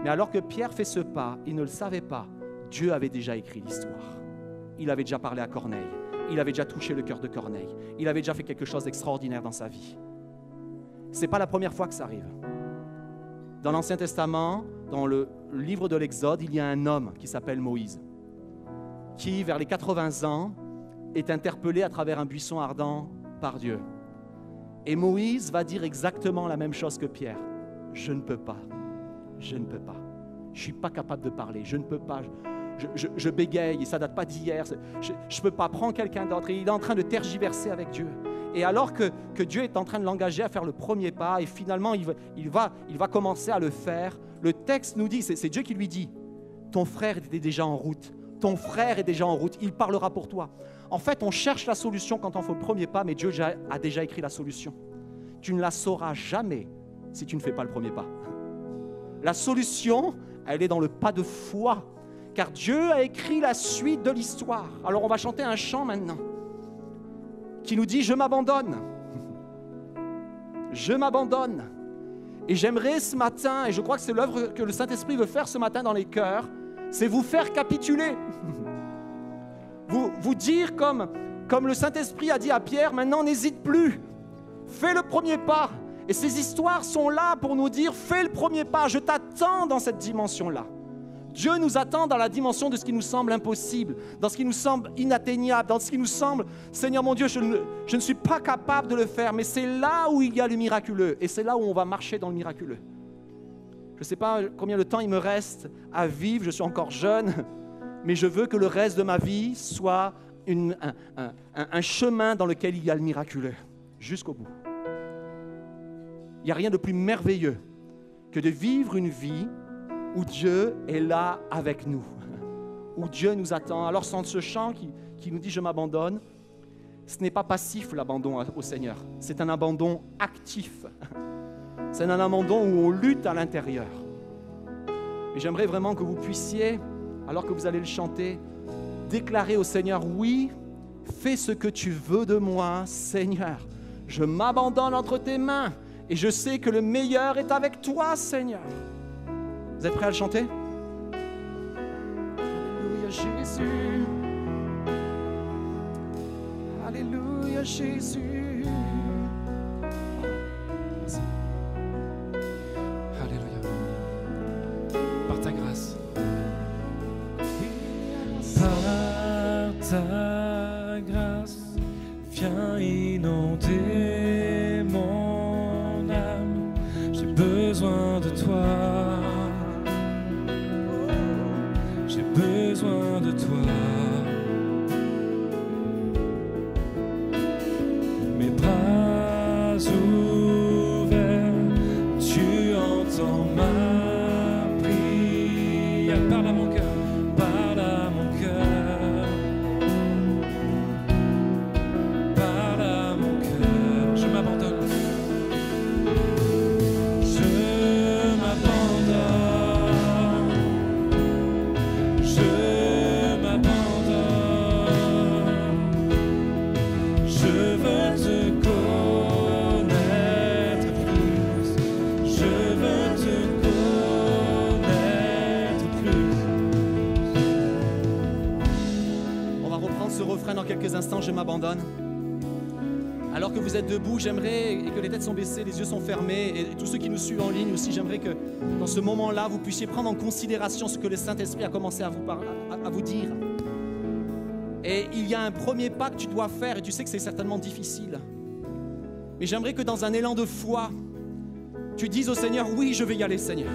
Mais alors que Pierre fait ce pas, il ne le savait pas, Dieu avait déjà écrit l'histoire. Il avait déjà parlé à Corneille. Il avait déjà touché le cœur de Corneille. Il avait déjà fait quelque chose d'extraordinaire dans sa vie. Ce n'est pas la première fois que ça arrive. Dans l'Ancien Testament, dans le livre de l'Exode, il y a un homme qui s'appelle Moïse, qui, vers les 80 ans, est interpellé à travers un buisson ardent par Dieu. Et Moïse va dire exactement la même chose que Pierre. Je ne peux pas. Je ne peux pas. Je ne suis pas capable de parler. Je ne peux pas. Je bégaye et ça ne date pas d'hier. Je ne peux pas. Prends quelqu'un d'autre. Et il est en train de tergiverser avec Dieu. Et alors que Dieu est en train de l'engager à faire le premier pas et finalement il va commencer à le faire, le texte nous dit, c'est Dieu qui lui dit, ton frère est déjà en route. Ton frère est déjà en route. Il parlera pour toi. En fait, on cherche la solution quand on fait le premier pas, mais Dieu a déjà écrit la solution. Tu ne la sauras jamais si tu ne fais pas le premier pas. La solution, elle est dans le pas de foi car Dieu a écrit la suite de l'histoire. Alors on va chanter un chant maintenant qui nous dit « Je m'abandonne ». Je m'abandonne. Et j'aimerais ce matin, et je crois que c'est l'œuvre que le Saint-Esprit veut faire ce matin dans les cœurs, c'est vous faire capituler. Vous dire comme le Saint-Esprit a dit à Pierre, maintenant n'hésite plus. Fais le premier pas. Et ces histoires sont là pour nous dire, fais le premier pas, je t'attends dans cette dimension-là. Dieu nous attend dans la dimension de ce qui nous semble impossible, dans ce qui nous semble inatteignable, dans ce qui nous semble, Seigneur mon Dieu, je ne suis pas capable de le faire, mais c'est là où il y a le miraculeux, et c'est là où on va marcher dans le miraculeux. Je ne sais pas combien de temps il me reste à vivre, je suis encore jeune, mais je veux que le reste de ma vie soit un chemin dans lequel il y a le miraculeux, jusqu'au bout. Il n'y a rien de plus merveilleux que de vivre une vie où Dieu est là avec nous, où Dieu nous attend. Alors sans ce chant qui nous dit « Je m'abandonne », ce n'est pas passif l'abandon au Seigneur, c'est un abandon actif. C'est un abandon où on lutte à l'intérieur. Et j'aimerais vraiment que vous puissiez, alors que vous allez le chanter, déclarer au Seigneur « Oui, fais ce que tu veux de moi, Seigneur. Je m'abandonne entre tes mains et je sais que le meilleur est avec toi, Seigneur. » Vous êtes prêts à le chanter? Alléluia Jésus. Alléluia Jésus. Merci. Alléluia. Par ta grâce. Par ta grâce, viens inonder mon âme. J'ai besoin de toi. J'ai besoin de toi. Mes bras ouverts, tu entends ma prière. Parle à mon cœur, parle à mon cœur. Parle à mon cœur. Je m'abandonne. Dans quelques instants, je m'abandonne. Alors que vous êtes debout, j'aimerais, et que les têtes sont baissées, les yeux sont fermés, et tous ceux qui nous suivent en ligne aussi, j'aimerais que dans ce moment-là, vous puissiez prendre en considération ce que le Saint-Esprit a commencé à vous dire. Et il y a un premier pas que tu dois faire, et tu sais que c'est certainement difficile. Mais j'aimerais que dans un élan de foi, tu dises au Seigneur, oui, je vais y aller, Seigneur.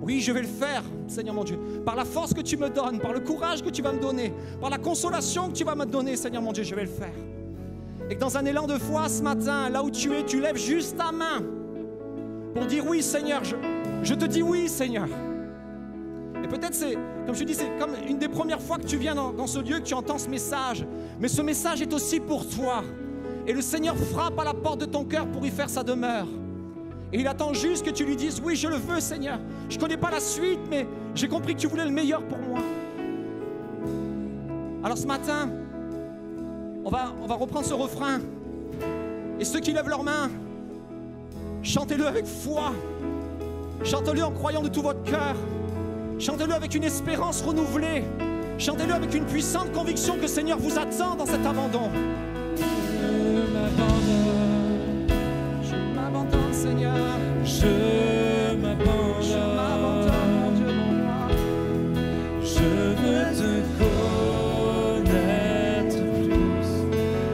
Oui, je vais le faire, Seigneur mon Dieu. Par la force que tu me donnes, par le courage que tu vas me donner, par la consolation que tu vas me donner, Seigneur mon Dieu, je vais le faire. Et que dans un élan de foi ce matin, là où tu es, tu lèves juste ta main pour dire oui, Seigneur, je te dis oui, Seigneur. Et peut-être c'est, comme je dis, c'est comme une des premières fois que tu viens dans ce lieu, que tu entends ce message. Mais ce message est aussi pour toi. Et le Seigneur frappe à la porte de ton cœur pour y faire sa demeure. Et il attend juste que tu lui dises « Oui, je le veux, Seigneur. Je ne connais pas la suite, mais j'ai compris que tu voulais le meilleur pour moi. » Alors ce matin, on va reprendre ce refrain. Et ceux qui lèvent leurs mains, chantez-le avec foi. Chantez-le en croyant de tout votre cœur. Chantez-le avec une espérance renouvelée. Chantez-le avec une puissante conviction que le Seigneur vous attend dans cet abandon. Je m'abandonne, Seigneur. Je m'abandonne, mon Dieu, mon roi. je veux te connaître plus,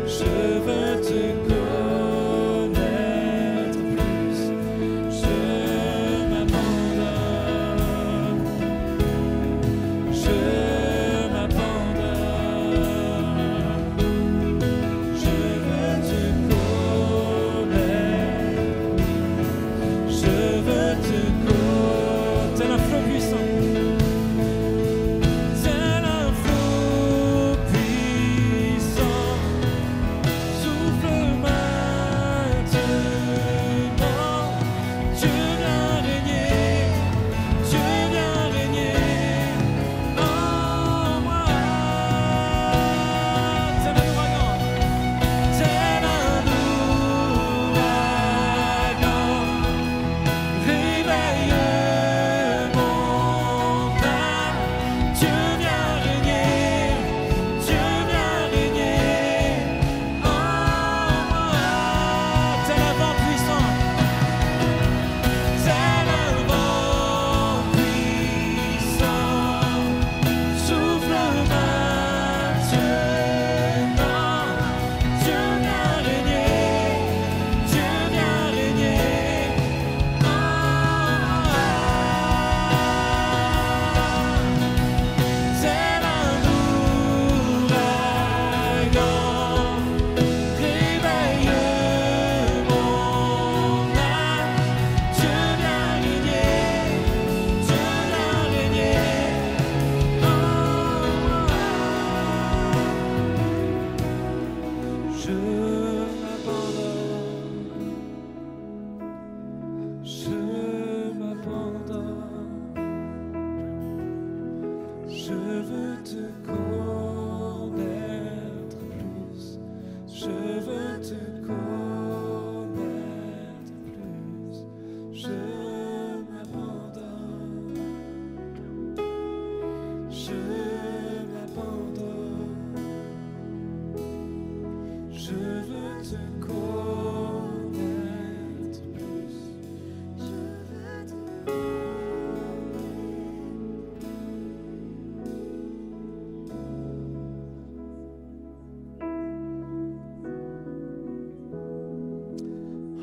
je veux te connaître plus, je m'abandonne, je m'abandonne, je veux te connaître. Je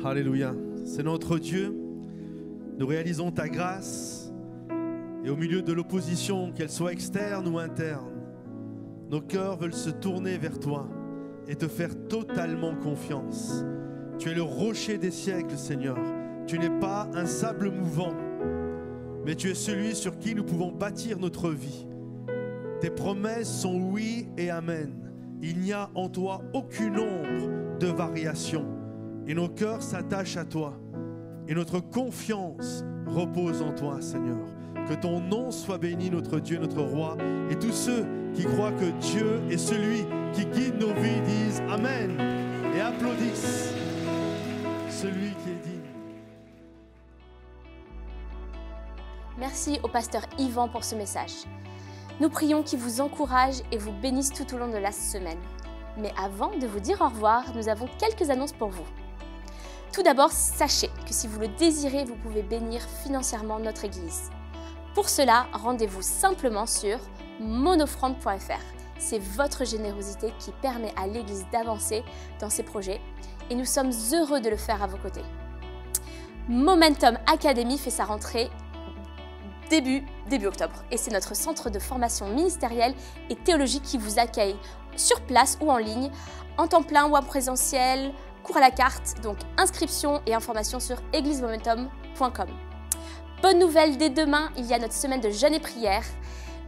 Alléluia. C'est notre Dieu. Nous réalisons ta grâce. Et au milieu de l'opposition, qu'elle soit externe ou interne, nos cœurs veulent se tourner vers toi et te faire totalement confiance. Tu es le rocher des siècles, Seigneur. Tu n'es pas un sable mouvant, mais tu es celui sur qui nous pouvons bâtir notre vie. Tes promesses sont oui et amen. Il n'y a en toi aucune ombre de variation. Et nos cœurs s'attachent à toi. Et notre confiance repose en toi, Seigneur. Que ton nom soit béni, notre Dieu, notre Roi. Et tous ceux qui croient que Dieu est celui qui guide nos vies disent amen et applaudissent celui qui est digne. Merci au pasteur Yvan pour ce message. Nous prions qu'il vous encourage et vous bénisse tout au long de la semaine. Mais avant de vous dire au revoir, nous avons quelques annonces pour vous. Tout d'abord, sachez que si vous le désirez, vous pouvez bénir financièrement notre Église. Pour cela, rendez-vous simplement sur monofrande.fr. C'est votre générosité qui permet à l'Église d'avancer dans ses projets et nous sommes heureux de le faire à vos côtés. Momentum Academy fait sa rentrée début octobre et c'est notre centre de formation ministérielle et théologique qui vous accueille sur place ou en ligne, en temps plein ou en présentiel, cours à la carte, donc inscription et informations sur églisemomentum.com. Bonne nouvelle, dès demain, il y a notre semaine de jeûne et prière,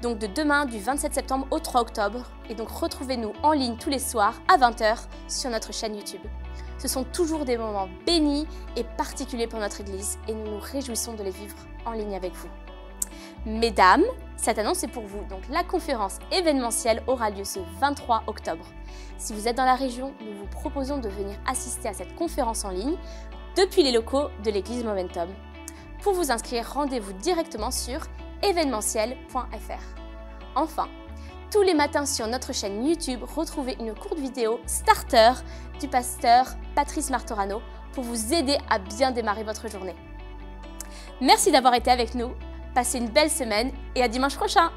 donc de demain du 27 septembre au 3 octobre. Et donc retrouvez-nous en ligne tous les soirs à 20h sur notre chaîne YouTube. Ce sont toujours des moments bénis et particuliers pour notre Église et nous nous réjouissons de les vivre en ligne avec vous. Mesdames, cette annonce est pour vous. Donc la conférence événementielle aura lieu ce 23 octobre. Si vous êtes dans la région, nous vous proposons de venir assister à cette conférence en ligne depuis les locaux de l'Église Momentum. Pour vous inscrire, rendez-vous directement sur événementiel.fr. Enfin, tous les matins sur notre chaîne YouTube, retrouvez une courte vidéo starter du pasteur Patrice Martorano pour vous aider à bien démarrer votre journée. Merci d'avoir été avec nous, passez une belle semaine et à dimanche prochain!